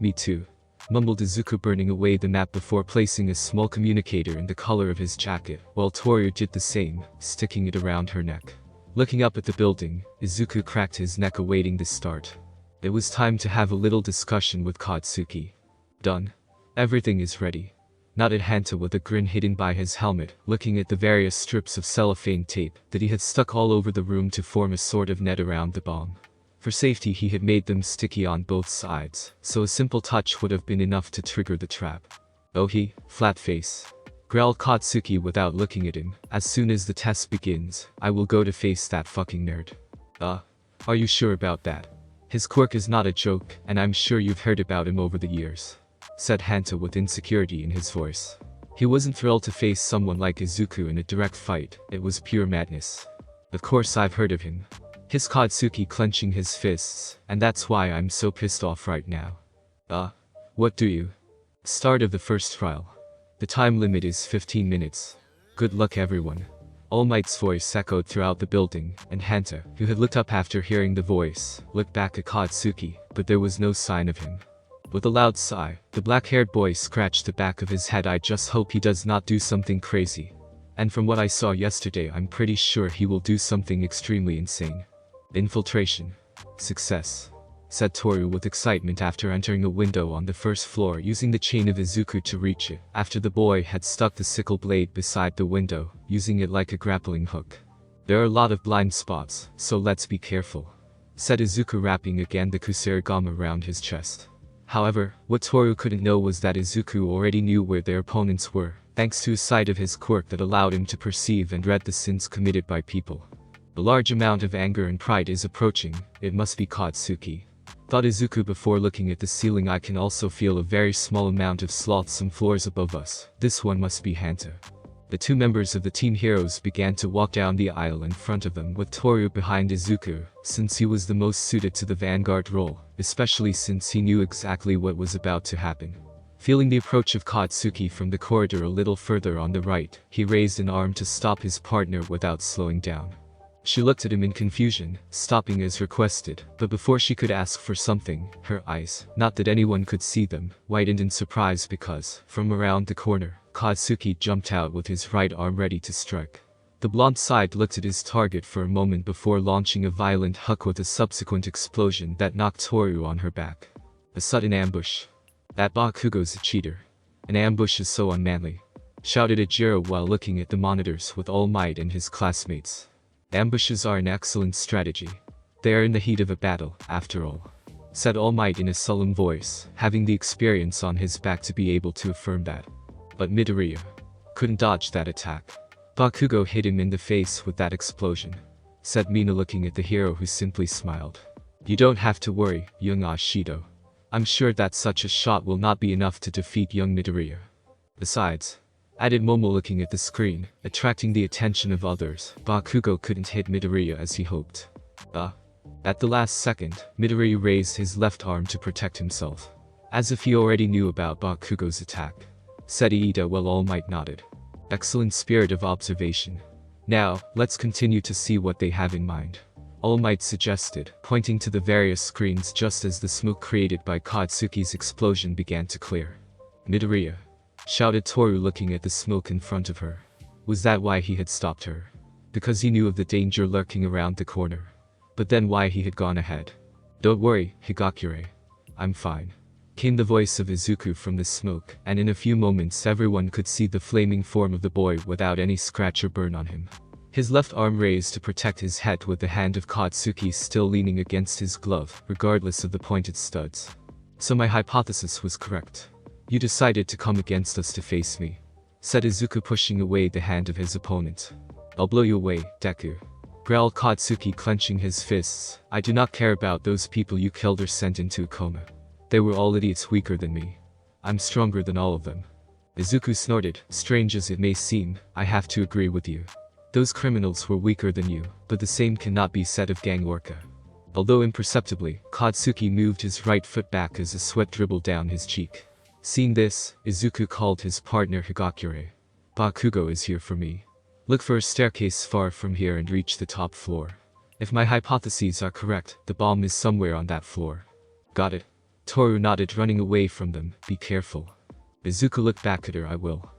Speaker 1: me too, mumbled Izuku, burning away the map before placing a small communicator in the collar of his jacket, while Toru did the same, sticking it around her neck. Looking up at the building, Izuku cracked his neck awaiting the start. It was time to have a little discussion with Katsuki. Done. Everything is ready, nodded Hanta with a grin hidden by his helmet, looking at the various strips of cellophane tape that he had stuck all over the room to form a sort of net around the bomb. For safety he had made them sticky on both sides, so a simple touch would have been enough to trigger the trap. Oh flat face, growled Katsuki without looking at him. As soon as the test begins, I will go to face that fucking nerd. Are you sure about that? His quirk is not a joke, and I'm sure you've heard about him over the years, said Hanta with insecurity in his voice. He wasn't thrilled to face someone like Izuku in a direct fight. It was pure madness. Of course I've heard of him, hissed Katsuki, clenching his fists, and that's why I'm so pissed off right now. What do you? Start of the first trial. The time limit is 15 minutes. Good luck everyone. All Might's voice echoed throughout the building, and Hanta, who had looked up after hearing the voice, looked back at Katsuki, but there was no sign of him. With a loud sigh, the black-haired boy scratched the back of his head. I just hope he does not do something crazy. And from what I saw yesterday, I'm pretty sure he will do something extremely insane. Infiltration. Success, said Toru with excitement after entering a window on the first floor, using the chain of Izuku to reach it, after the boy had stuck the sickle blade beside the window, using it like a grappling hook. There are a lot of blind spots, so let's be careful, said Izuku, wrapping again the kusarigama around his chest. However, what Toru couldn't know was that Izuku already knew where their opponents were, thanks to a side of his quirk that allowed him to perceive and read the sins committed by people. A large amount of anger and pride is approaching. It must be Katsuki, thought Izuku before looking at the ceiling. I can also feel a very small amount of sloth some floors above us. This one must be Hanta. The two members of the team heroes began to walk down the aisle in front of them with Toru behind Izuku, since he was the most suited to the vanguard role, especially since he knew exactly what was about to happen. Feeling the approach of Katsuki from the corridor a little further on the right, he raised an arm to stop his partner without slowing down. She looked at him in confusion, stopping as requested, but before she could ask for something, her eyes, not that anyone could see them, widened in surprise because, from around the corner, Katsuki jumped out with his right arm ready to strike. The blonde side looked at his target for a moment before launching a violent hook with a subsequent explosion that knocked Toru on her back. A sudden ambush. That Bakugo's a cheater. An ambush is so unmanly, shouted Ajiro while looking at the monitors with All Might and his classmates. Ambushes are an excellent strategy. They are in the heat of a battle, after all, said All Might in a sullen voice, having the experience on his back to be able to affirm that. But Midoriya couldn't dodge that attack. Bakugo hit him in the face with that explosion, said Mina looking at the hero who simply smiled. You don't have to worry, young Ashido. I'm sure that such a shot will not be enough to defeat young Midoriya. Besides, added Momo looking at the screen, attracting the attention of others, Bakugo couldn't hit Midoriya as he hoped. At the last second, Midoriya raised his left arm to protect himself, as if he already knew about Bakugo's attack, said Iida while All Might nodded. Excellent spirit of observation. Now, let's continue to see what they have in mind, All Might suggested, pointing to the various screens just as the smoke created by Katsuki's explosion began to clear. Midoriya, shouted Toru looking at the smoke in front of her. Was that why he had stopped her? Because he knew of the danger lurking around the corner. But then why he had gone ahead? Don't worry, Higakure. I'm fine, came the voice of Izuku from the smoke, and in a few moments everyone could see the flaming form of the boy without any scratch or burn on him. His left arm raised to protect his head with the hand of Katsuki still leaning against his glove, regardless of the pointed studs. So my hypothesis was correct. You decided to come against us to face me, said Izuku pushing away the hand of his opponent. I'll blow you away, Deku, growled Katsuki clenching his fists. I do not care about those people you killed or sent into a coma. They were all idiots weaker than me. I'm stronger than all of them. Izuku snorted. Strange as it may seem, I have to agree with you. Those criminals were weaker than you, but the same cannot be said of Gang Orca. Although imperceptibly, Katsuki moved his right foot back as a sweat dribbled down his cheek. Seeing this, Izuku called his partner Higakure. Bakugo is here for me. Look for a staircase far from here and reach the top floor. If my hypotheses are correct, the bomb is somewhere on that floor. Got it. Toru nodded, running away from them. Be careful. Izuku looked back at her. I will.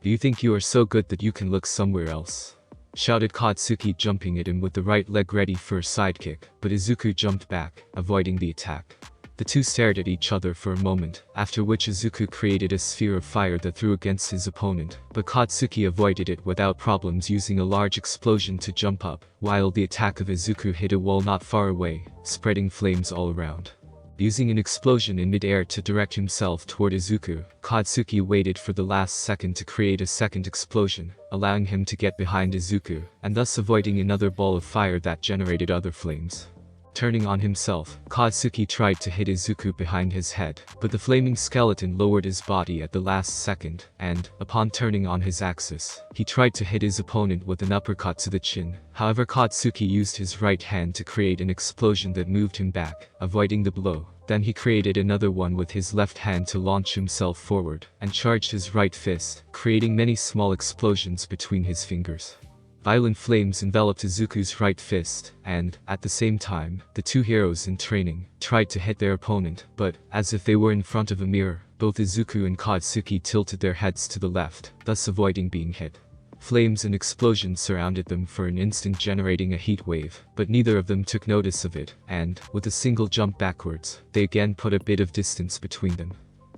Speaker 1: Do you think you are so good that you can look somewhere else? Shouted Katsuki, jumping at him with the right leg ready for a sidekick, but Izuku jumped back, avoiding the attack. The two stared at each other for a moment, after which Izuku created a sphere of fire that threw against his opponent, but Katsuki avoided it without problems using a large explosion to jump up, while the attack of Izuku hit a wall not far away, spreading flames all around. Using an explosion in mid-air to direct himself toward Izuku, Katsuki waited for the last second to create a second explosion, allowing him to get behind Izuku, and thus avoiding another ball of fire that generated other flames. Turning on himself, Katsuki tried to hit Izuku behind his head, but the flaming skeleton lowered his body at the last second, and, upon turning on his axis, he tried to hit his opponent with an uppercut to the chin. However, Katsuki used his right hand to create an explosion that moved him back, avoiding the blow. Then he created another one with his left hand to launch himself forward, and charged his right fist, creating many small explosions between his fingers. Violent flames enveloped Izuku's right fist, and, at the same time, the two heroes in training tried to hit their opponent, but, as if they were in front of a mirror, both Izuku and Katsuki tilted their heads to the left, thus avoiding being hit. Flames and explosions surrounded them for an instant, generating a heat wave, but neither of them took notice of it, and, with a single jump backwards, they again put a bit of distance between them.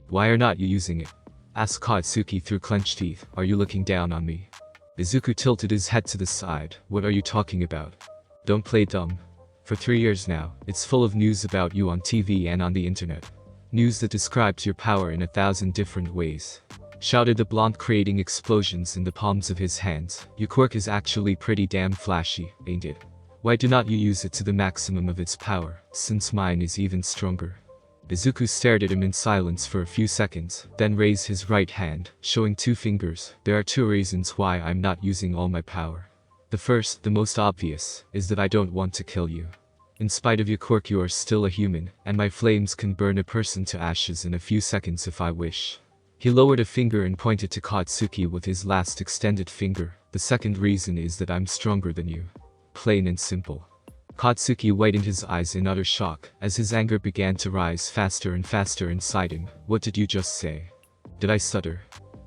Speaker 1: Why are not you using it? Asked Katsuki through clenched teeth. Are you looking down on me? Izuku tilted his head to the side. What are you talking about? Don't play dumb. For 3 years now, it's full of news about you on TV and on the internet. News that describes your power in 1,000 different ways. Shouted the blonde, creating explosions in the palms of his hands. Your quirk is actually pretty damn flashy, ain't it? Why do not you use it to the maximum of its power, since mine is even stronger? Izuku stared at him in silence for a few seconds, then raised his right hand, showing 2 fingers. There are 2 reasons why I'm not using all my power. The first, the most obvious, is that I don't want to kill you. In spite of your quirk, you are still a human, and my flames can burn a person to ashes in a few seconds if I wish. He lowered a finger and pointed to Katsuki with his last extended finger. The second reason is that I'm stronger than you. Plain and simple. Katsuki widened his eyes in utter shock, as his anger began to rise faster and faster inside him. What did you just say? Did I stutter?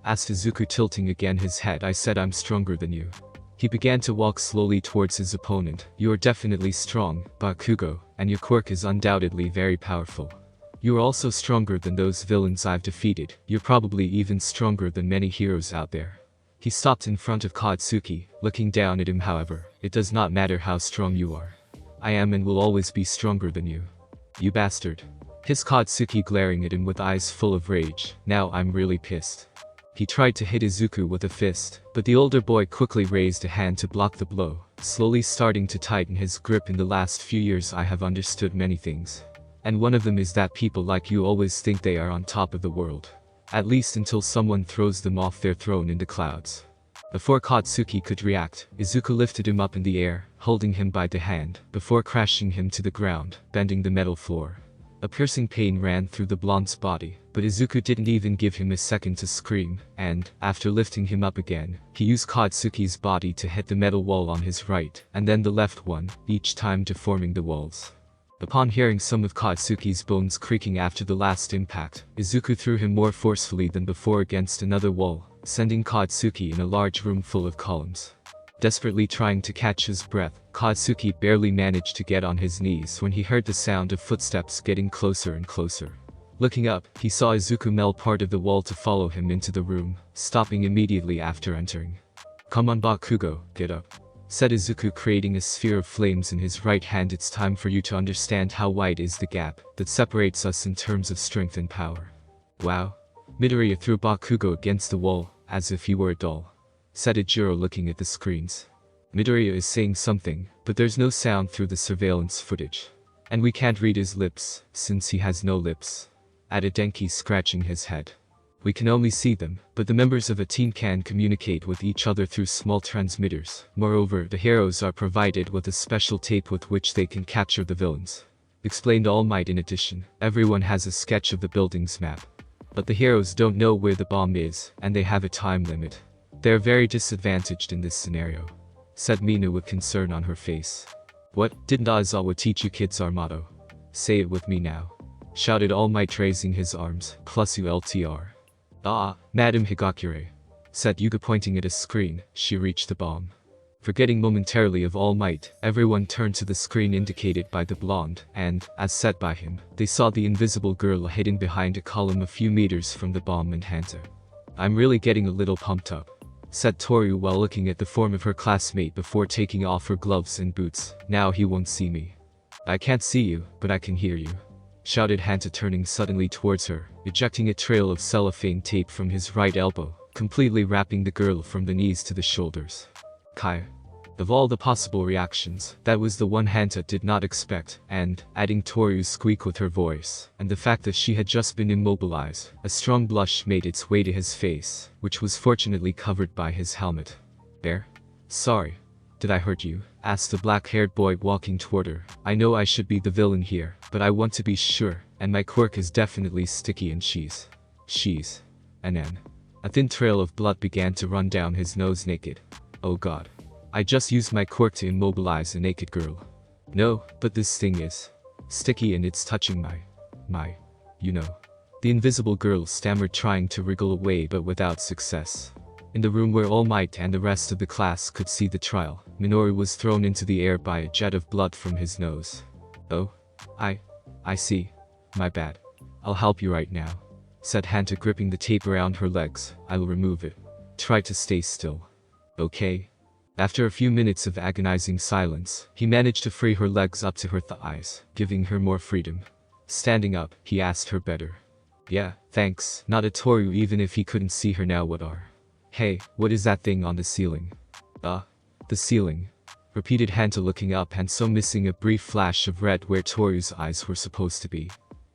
Speaker 1: Asked Izuku, tilting again his head. I said I'm stronger than you. He began to walk slowly towards his opponent. You are definitely strong, Bakugo, and your quirk is undoubtedly very powerful. You are also stronger than those villains I've defeated. You're probably even stronger than many heroes out there. He stopped in front of Katsuki, looking down at him. However, it does not matter how strong you are. I am and will always be stronger than you. You bastard. Hissed Katsuki, glaring at him with eyes full of rage. Now I'm really pissed. He tried to hit Izuku with a fist, but the older boy quickly raised a hand to block the blow, slowly starting to tighten his grip. In the last few years I have understood many things. And one of them is that people like you always think they are on top of the world. At least until someone throws them off their throne in the clouds. Before Katsuki could react, Izuku lifted him up in the air, holding him by the hand, before crashing him to the ground, bending the metal floor. A piercing pain ran through the blonde's body, but Izuku didn't even give him a second to scream, and, after lifting him up again, he used Katsuki's body to hit the metal wall on his right, and then the left one, each time deforming the walls. Upon hearing some of Katsuki's bones creaking after the last impact, Izuku threw him more forcefully than before against another wall, sending Katsuki in a large room full of columns. Desperately trying to catch his breath, Katsuki barely managed to get on his knees when he heard the sound of footsteps getting closer and closer. Looking up, he saw Izuku melt part of the wall to follow him into the room, stopping immediately after entering. Come on Bakugo, get up. Said Izuku, creating a sphere of flames in his right hand. It's time for you to understand how wide is the gap that separates us in terms of strength and power. Wow. Midoriya threw Bakugo against the wall, as if he were a doll. Said Ijiro, looking at the screens. Midoriya is saying something, but there's no sound through the surveillance footage. And we can't read his lips, since he has no lips. Added Denki, scratching his head. We can only see them, but the members of a team can communicate with each other through small transmitters. Moreover, the heroes are provided with a special tape with which they can capture the villains. Explained All Might. In addition, everyone has a sketch of the building's map. But the heroes don't know where the bomb is, and they have a time limit. They're very disadvantaged in this scenario. Said Mina with concern on her face. What, didn't Aizawa teach you kids our motto? Say it with me now. Shouted All Might, raising his arms, plus ULTR. Ah, Madam Higakure. Said Yuga, pointing at a screen. She reached the bomb. Forgetting momentarily of All Might, everyone turned to the screen indicated by the blonde, and, as said by him, they saw the invisible girl hidden behind a column a few meters from the bomb and Hanta. I'm really getting a little pumped up. Said Toru while looking at the form of her classmate before taking off her gloves and boots. Now he won't see me. I can't see you, but I can hear you. Shouted Hanta, turning suddenly towards her, ejecting a trail of cellophane tape from his right elbow, completely wrapping the girl from the knees to the shoulders. Kai. Of all the possible reactions, that was the one Hanta did not expect, and, adding Toru's squeak with her voice, and the fact that she had just been immobilized, a strong blush made its way to his face, which was fortunately covered by his helmet. There? Sorry. Did I hurt you? Asked the black-haired boy walking toward her. I know I should be the villain here, but I want to be sure, and my quirk is definitely sticky and she's. An N. A thin trail of blood began to run down his nose. Naked. Oh god. I just used my quirk to immobilize a naked girl. No, but this thing is sticky and it's touching my, you know. The invisible girl stammered, trying to wriggle away but without success. In the room where All Might and the rest of the class could see the trial, Minoru was thrown into the air by a jet of blood from his nose. Oh? I see. My bad. I'll help you right now. Said Hanta, gripping the tape around her legs. I'll remove it. Try to stay still. Okay? After a few minutes of agonizing silence, he managed to free her legs up to her thighs, giving her more freedom. Standing up, he asked her better. Yeah, thanks, nodded Toru, even if he couldn't see her now. What are? Hey, what is that thing on the ceiling? The ceiling. Repeated Hanta, looking up and so missing a brief flash of red where Toru's eyes were supposed to be.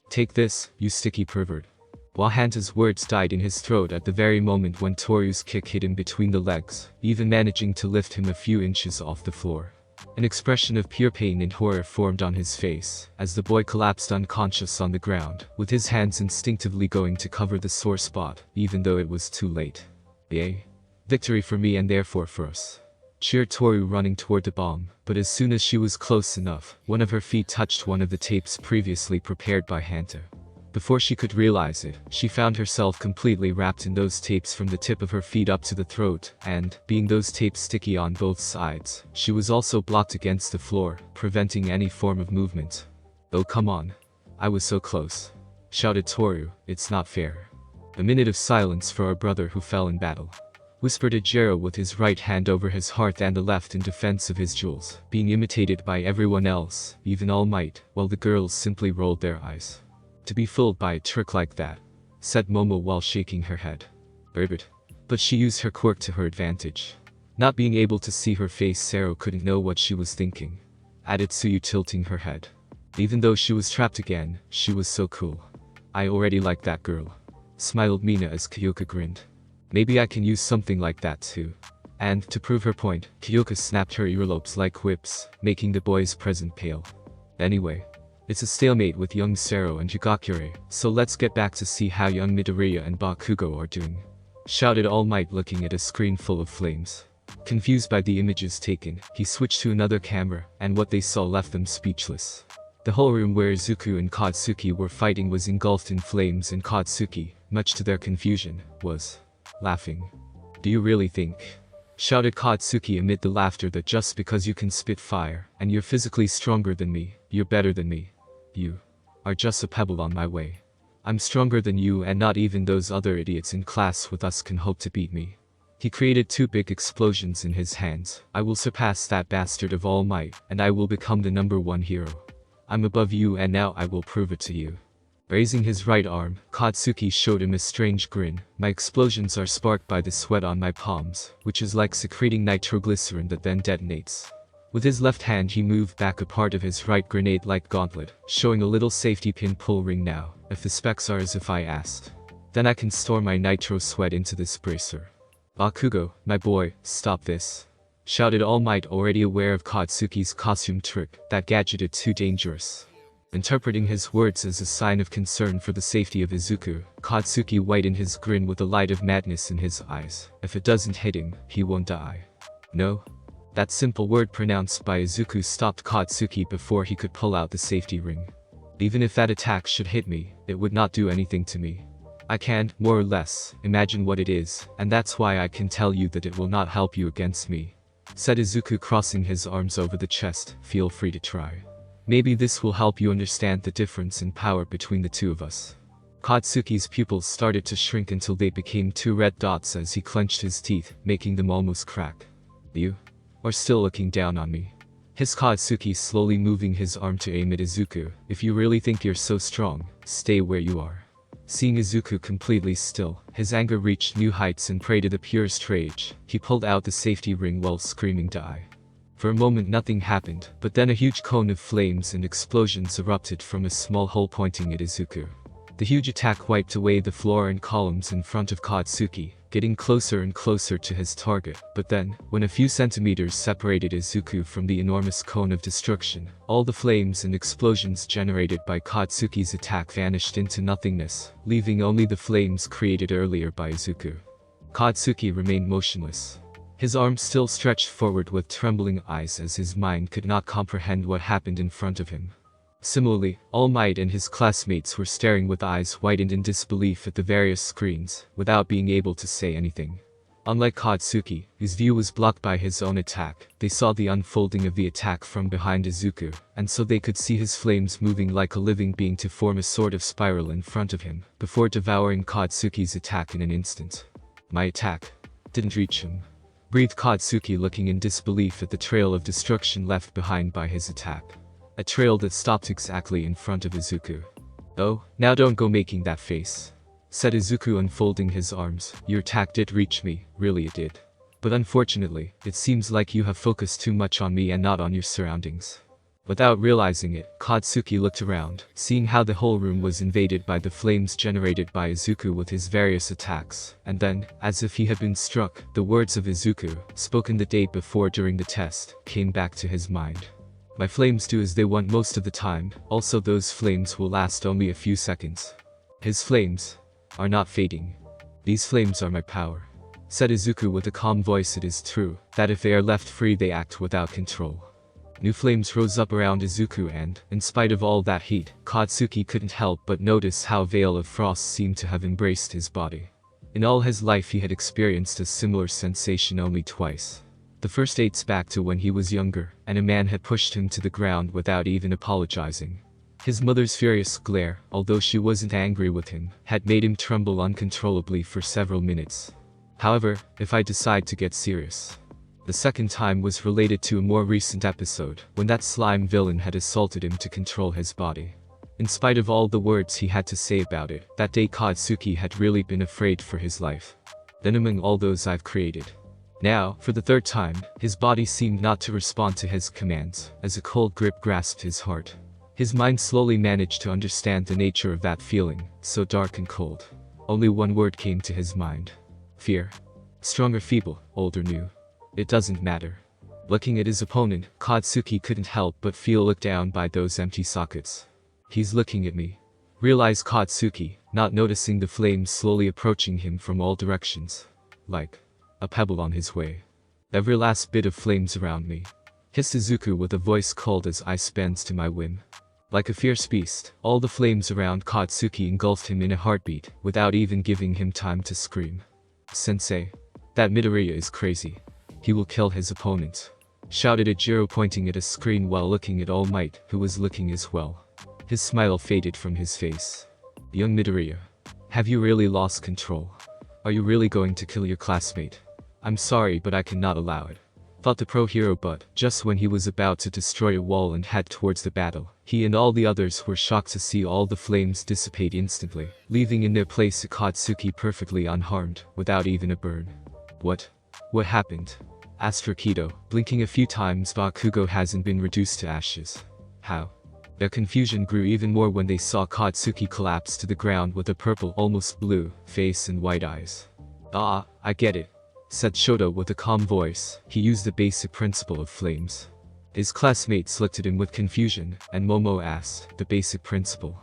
Speaker 1: Take this, you sticky pervert. While Hanta's words died in his throat at the very moment when Toru's kick hit him between the legs, even managing to lift him a few inches off the floor. An expression of pure pain and horror formed on his face, as the boy collapsed unconscious on the ground, with his hands instinctively going to cover the sore spot, even though it was too late. Yay. Victory for me and therefore for us. Cheered Toru running toward the bomb, but as soon as she was close enough, one of her feet touched one of the tapes previously prepared by Hanta. Before she could realize it, she found herself completely wrapped in those tapes from the tip of her feet up to the throat, and, being those tapes sticky on both sides, she was also blocked against the floor, preventing any form of movement. Oh come on. I was so close. Shouted Toru, it's not fair. A minute of silence for our brother who fell in battle. Whispered Ijiro with his right hand over his heart and the left in defense of his jewels, being imitated by everyone else, even All Might, while the girls simply rolled their eyes. To be fooled by a trick like that, said Momo while shaking her head. But she used her quirk to her advantage. Not being able to see her face, Sero couldn't know what she was thinking. Added Tsuyu tilting her head. Even though she was trapped again, she was so cool. I already like that girl. Smiled Mina as Kyoka grinned. Maybe I can use something like that too. And, to prove her point, Kyoka snapped her earlobes like whips, making the boy's present pale. Anyway. It's a stalemate with young Sero and Higakure, so let's get back to see how young Midoriya and Bakugo are doing. Shouted All Might looking at a screen full of flames. Confused by the images taken, he switched to another camera, and what they saw left them speechless. The whole room where Izuku and Katsuki were fighting was engulfed in flames, and Katsuki, much to their confusion, was laughing. Do you really think? Shouted Katsuki amid the laughter that just because you can spit fire, and you're physically stronger than me, you're better than me. You are just a pebble on my way. I'm stronger than you, and not even those other idiots in class with us can hope to beat me. He created two big explosions in his hands. I will surpass that bastard of All Might, and I will become the #1 hero. I'm above you, and now I will prove it to you. Raising his right arm, Katsuki showed him a strange grin. My explosions are sparked by the sweat on my palms, which is like secreting nitroglycerin that then detonates. With his left hand he moved back a part of his right grenade-like gauntlet, showing a little safety pin pull ring now, if the specs are as if I asked. Then I can store my nitro sweat into this bracer. Bakugo, my boy, stop this. Shouted All Might, already aware of Katsuki's costume trick, that gadget is too dangerous. Interpreting his words as a sign of concern for the safety of Izuku, Katsuki widened his grin with a light of madness in his eyes. If it doesn't hit him, he won't die. No? That simple word pronounced by Izuku stopped Katsuki before he could pull out the safety ring. Even if that attack should hit me, it would not do anything to me. I can, more or less, imagine what it is, and that's why I can tell you that it will not help you against me. Said Izuku, crossing his arms over the chest. Feel free to try. Maybe this will help you understand the difference in power between the two of us. Katsuki's pupils started to shrink until they became two red dots as he clenched his teeth, making them almost crack. You are still looking down on me. Hissed Katsuki, slowly moving his arm to aim at Izuku. If you really think you're so strong, stay where you are. Seeing Izuku completely still, his anger reached new heights, and prey to the purest rage, he pulled out the safety ring while screaming die. For a moment nothing happened, but then a huge cone of flames and explosions erupted from a small hole pointing at Izuku. The huge attack wiped away the floor and columns in front of Katsuki, getting closer and closer to his target. But then, when a few centimeters separated Izuku from the enormous cone of destruction, all the flames and explosions generated by Katsuki's attack vanished into nothingness, leaving only the flames created earlier by Izuku. Katsuki remained motionless. His arms still stretched forward with trembling eyes as his mind could not comprehend what happened in front of him. Similarly, All Might and his classmates were staring with eyes widened in disbelief at the various screens, without being able to say anything. Unlike Katsuki, whose view was blocked by his own attack, they saw the unfolding of the attack from behind Izuku, and so they could see his flames moving like a living being to form a sort of spiral in front of him, before devouring Katsuki's attack in an instant. My attack didn't reach him. Breathed Katsuki, looking in disbelief at the trail of destruction left behind by his attack. A trail that stopped exactly in front of Izuku. Oh, now don't go making that face. Said Izuku, unfolding his arms. Your attack did reach me, really it did. But unfortunately, it seems like you have focused too much on me and not on your surroundings. Without realizing it, Katsuki looked around, seeing how the whole room was invaded by the flames generated by Izuku with his various attacks, and then, as if he had been struck, the words of Izuku, spoken the day before during the test, came back to his mind. My flames do as they want most of the time, also those flames will last only a few seconds. His flames are not fading. These flames are my power. Said Izuku with a calm voice. It is true, that if they are left free they act without control. New flames rose up around Izuku and, in spite of all that heat, Katsuki couldn't help but notice how a veil of frost seemed to have embraced his body. In all his life he had experienced a similar sensation only twice. The first dates back to when he was younger, and a man had pushed him to the ground without even apologizing. His mother's furious glare, although she wasn't angry with him, had made him tremble uncontrollably for several minutes. However, if I decide to get serious. The second time was related to a more recent episode, when that slime villain had assaulted him to control his body. In spite of all the words he had to say about it, that day Katsuki had really been afraid for his life. Then among all those I've created. Now, for the third time, his body seemed not to respond to his commands, as a cold grip grasped his heart. His mind slowly managed to understand the nature of that feeling, so dark and cold. Only one word came to his mind. Fear. Strong or feeble, old or new. It doesn't matter. Looking at his opponent, Katsuki couldn't help but feel looked down by those empty sockets. He's looking at me. Realized Katsuki, not noticing the flames slowly approaching him from all directions. Like a pebble on his way. Every last bit of flames around me. Hissed Izuku with a voice cold as ice bends to my whim. Like a fierce beast, all the flames around Katsuki engulfed him in a heartbeat, without even giving him time to scream. Sensei. That Midoriya is crazy. He will kill his opponents. Shouted Ejiro pointing at a screen while looking at All Might, who was looking as well. His smile faded from his face. Young Midoriya. Have you really lost control? Are you really going to kill your classmate? I'm sorry but I cannot allow it. Thought the pro hero, but just when he was about to destroy a wall and head towards the battle, he and all the others were shocked to see all the flames dissipate instantly, leaving in their place a Katsuki perfectly unharmed, without even a burn. What happened? Asked Rakido, blinking a few times. Bakugo hasn't been reduced to ashes. How? Their confusion grew even more when they saw Katsuki collapse to the ground with a purple, almost blue, face and white eyes. Ah, I get it. Said Shoto with a calm voice. He used the basic principle of flames. His classmates looked at him with confusion, and Momo asked, the basic principle.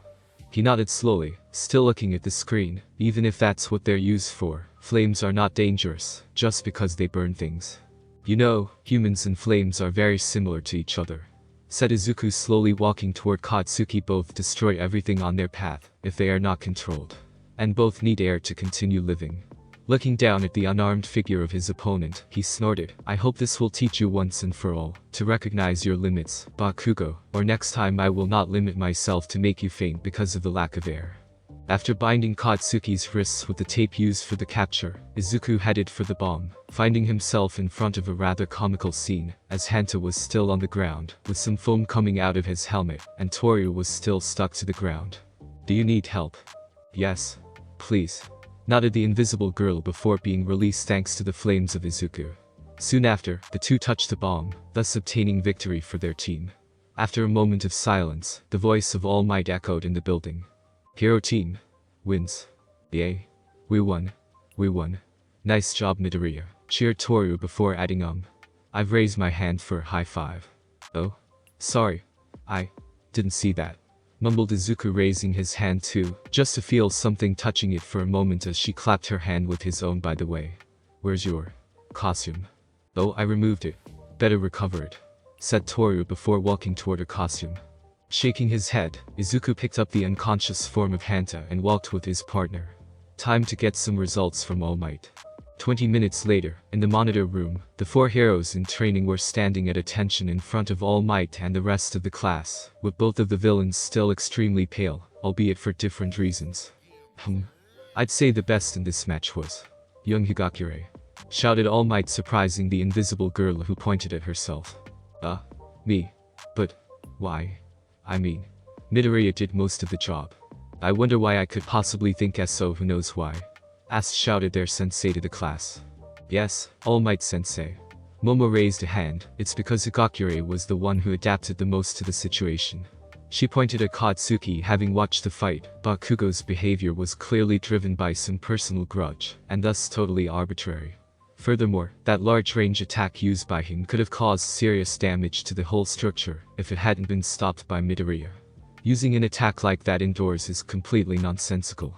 Speaker 1: He nodded slowly, still looking at the screen. Even if that's what they're used for, flames are not dangerous, just because they burn things. You know, humans and flames are very similar to each other. Said Izuku, slowly walking toward Katsuki. Both destroy everything on their path, if they are not controlled. And both need air to continue living. Looking down at the unarmed figure of his opponent, he snorted, I hope this will teach you once and for all, to recognize your limits, Bakugo, or next time I will not limit myself to make you faint because of the lack of air. After binding Katsuki's wrists with the tape used for the capture, Izuku headed for the bomb, finding himself in front of a rather comical scene, as Hanta was still on the ground, with some foam coming out of his helmet, and Toru was still stuck to the ground. Do you need help? Yes. Please. Nodded the invisible girl before being released thanks to the flames of Izuku. Soon after, the two touched the bomb, thus obtaining victory for their team. After a moment of silence, the voice of All Might echoed in the building. Hero team wins. Yay. We won. We won. Nice job Midoriya. Cheered Toru before adding I've raised my hand for a high five. Oh? Sorry. I didn't see that. Mumbled Izuku, raising his hand too, just to feel something touching it for a moment as she clapped her hand with his own. By the way, where's your costume? Oh, I removed it. Better recover it. Said Toru before walking toward her costume. Shaking his head, Izuku picked up the unconscious form of Hanta and walked with his partner. Time to get some results from All Might. 20 minutes later, in the monitor room, the four heroes in training were standing at attention in front of All Might and the rest of the class, with both of the villains still extremely pale, albeit for different reasons. I'd say the best in this match was young Higakure. Shouted All Might, surprising the invisible girl who pointed at herself. Me? But why? I mean, Midoriya did most of the job. I wonder why I could possibly think so. Who knows why? Shouted their sensei to the class. Yes, All Might sensei. Momo raised a hand. It's because Higakure was the one who adapted the most to the situation. She pointed at Katsuki. Having watched the fight, Bakugo's behavior was clearly driven by some personal grudge, and thus totally arbitrary. Furthermore, that large range attack used by him could have caused serious damage to the whole structure if it hadn't been stopped by Midoriya. Using an attack like that indoors is completely nonsensical.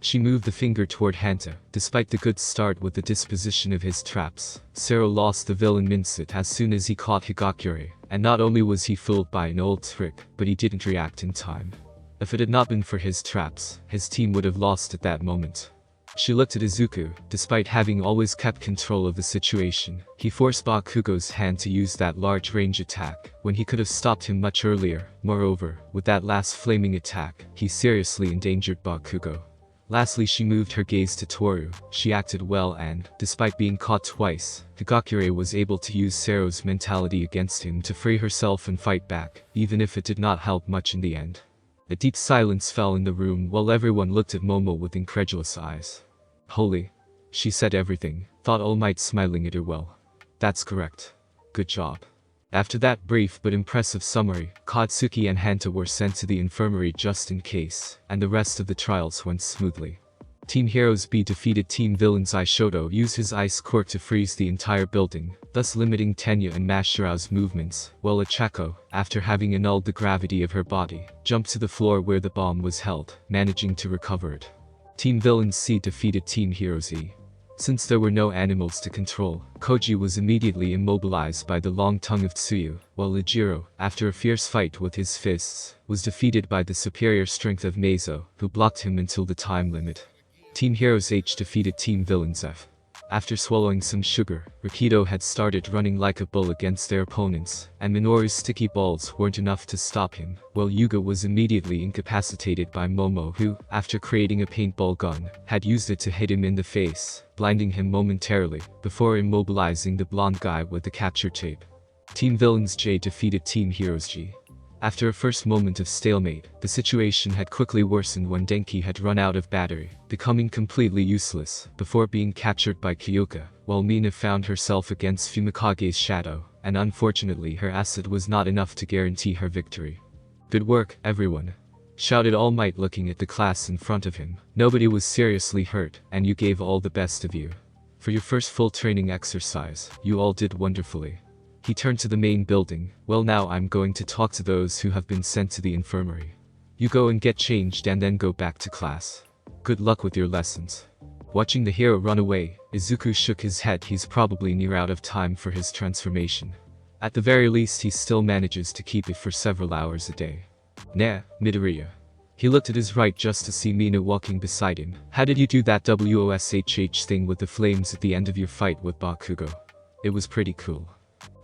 Speaker 1: She moved the finger toward Hanta. Despite the good start with the disposition of his traps, Zero lost the villain mindset as soon as he caught Higakure, and not only was he fooled by an old trick, but he didn't react in time. If it had not been for his traps, his team would have lost at that moment. She looked at Izuku. Despite having always kept control of the situation, he forced Bakugo's hand to use that large range attack, when he could have stopped him much earlier. Moreover, with that last flaming attack, he seriously endangered Bakugo. Lastly, she moved her gaze to Toru. She acted well and, despite being caught twice, Higakure was able to use Zero's mentality against him to free herself and fight back, even if it did not help much in the end. A deep silence fell in the room while everyone looked at Momo with incredulous eyes. Holy. She said everything, thought All Might, smiling at her. Well. That's correct. Good job. After that brief but impressive summary, Katsuki and Hanta were sent to the infirmary just in case, and the rest of the trials went smoothly. Team Heroes B defeated Team Villains. Aishoto used his ice quirk to freeze the entire building, thus limiting Tenya and Mashirao's movements, while Ochako, after having annulled the gravity of her body, jumped to the floor where the bomb was held, managing to recover it. Team Villains C defeated Team Heroes E. Since there were no animals to control, Koji was immediately immobilized by the long tongue of Tsuyu, while Ijiro, after a fierce fight with his fists, was defeated by the superior strength of Meizo, who blocked him until the time limit. Team Heroes H defeated Team Villains F. After swallowing some sugar, Rakido had started running like a bull against their opponents, and Minoru's sticky balls weren't enough to stop him, while Yuga was immediately incapacitated by Momo, who, after creating a paintball gun, had used it to hit him in the face, blinding him momentarily, before immobilizing the blonde guy with the capture tape. Team Villains J defeated Team Heroes G. After a first moment of stalemate, the situation had quickly worsened when Denki had run out of battery, becoming completely useless, before being captured by Kyoka, while Mina found herself against Fumikage's shadow, and unfortunately her acid was not enough to guarantee her victory. Good work, everyone! Shouted All Might, looking at the class in front of him. Nobody was seriously hurt, and you gave all the best of you. For your first full training exercise, you all did wonderfully. He turned to the main building. Well, now I'm going to talk to those who have been sent to the infirmary. You go and get changed and then go back to class. Good luck with your lessons. Watching the hero run away, Izuku shook his head. He's probably near out of time for his transformation. At the very least, he still manages to keep it for several hours a day. Nah, Midoriya. He looked at his right just to see Mina walking beside him. How did you do that WOSHH thing with the flames at the end of your fight with Bakugo? It was pretty cool.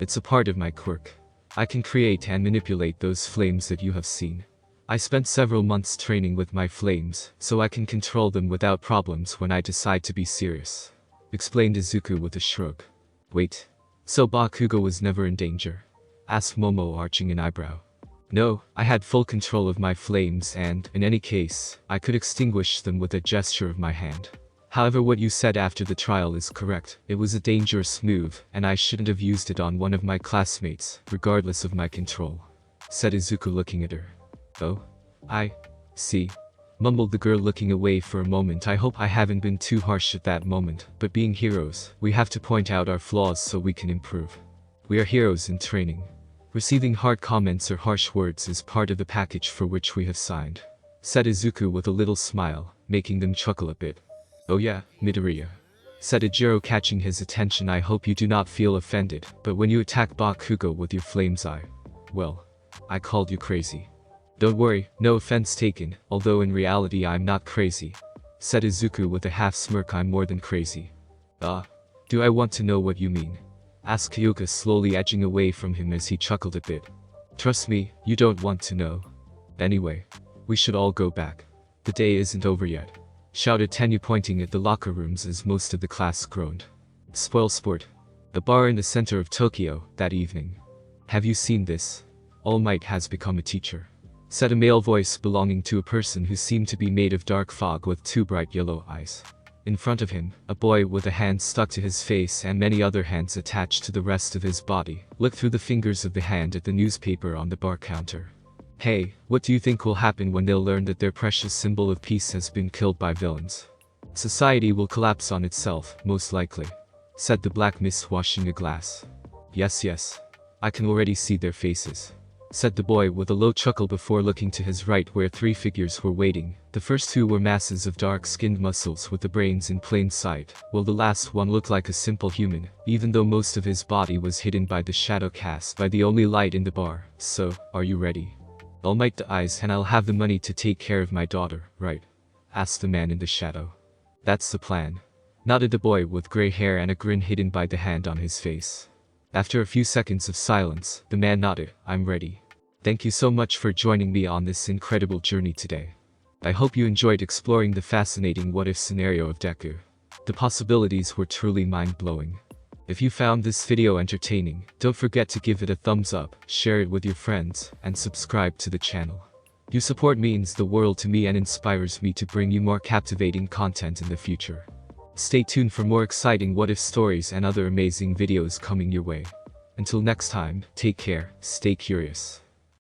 Speaker 1: It's a part of my quirk. I can create and manipulate those flames that you have seen. I spent several months training with my flames, so I can control them without problems when I decide to be serious. Explained Izuku with a shrug. Wait. So Bakugo was never in danger? Asked Momo, arching an eyebrow. No, I had full control of my flames and, in any case, I could extinguish them with a gesture of my hand. However, what you said after the trial is correct. It was a dangerous move, and I shouldn't have used it on one of my classmates, regardless of my control. Said Izuku, looking at her. Oh? I see. Mumbled the girl, looking away for a moment. I hope I haven't been too harsh at that moment, but being heroes, we have to point out our flaws so we can improve. We are heroes in training. Receiving hard comments or harsh words is part of the package for which we have signed. Said Izuku with a little smile, making them chuckle a bit. Oh yeah, Midoriya. Said Ijiro, catching his attention. I hope you do not feel offended, but when you attack Bakugo with your flames, well, I called you crazy. Don't worry, no offense taken, although in reality I'm not crazy. Said Izuku with a half smirk. I'm more than crazy. Do I want to know what you mean? Asked Kyoka, slowly edging away from him as he chuckled a bit. Trust me, you don't want to know. Anyway, we should all go back. The day isn't over yet. Shouted Tenya, pointing at the locker rooms as most of the class groaned. Spoil sport. A bar in the center of Tokyo, that evening. Have you seen this? All Might has become a teacher. Said a male voice belonging to a person who seemed to be made of dark fog with two bright yellow eyes. In front of him, a boy with a hand stuck to his face and many other hands attached to the rest of his body looked through the fingers of the hand at the newspaper on the bar counter. Hey, what do you think will happen when they'll learn that their precious symbol of peace has been killed by villains? Society will collapse on itself, most likely, said the black mist washing a glass. Yes, I can already see their faces, said the boy with a low chuckle before looking to his right where three figures were waiting. The first two were masses of dark-skinned muscles with the brains in plain sight, while the last one looked like a simple human, even though most of his body was hidden by the shadow cast by the only light in the bar. So, are you ready? I'll make the eyes and I'll have the money to take care of my daughter, right? Asked the man in the shadow. That's the plan, nodded the boy with gray hair and a grin hidden by the hand on his face. After a few seconds of silence, the man nodded. I'm ready. Thank you so much for joining me on this incredible journey today. I hope you enjoyed exploring the fascinating what-if scenario of Deku. The possibilities were truly mind-blowing. If you found this video entertaining, don't forget to give it a thumbs up, share it with your friends, and subscribe to the channel. Your support means the world to me and inspires me to bring you more captivating content in the future. Stay tuned for more exciting what-if stories and other amazing videos coming your way. Until next time, take care, stay curious.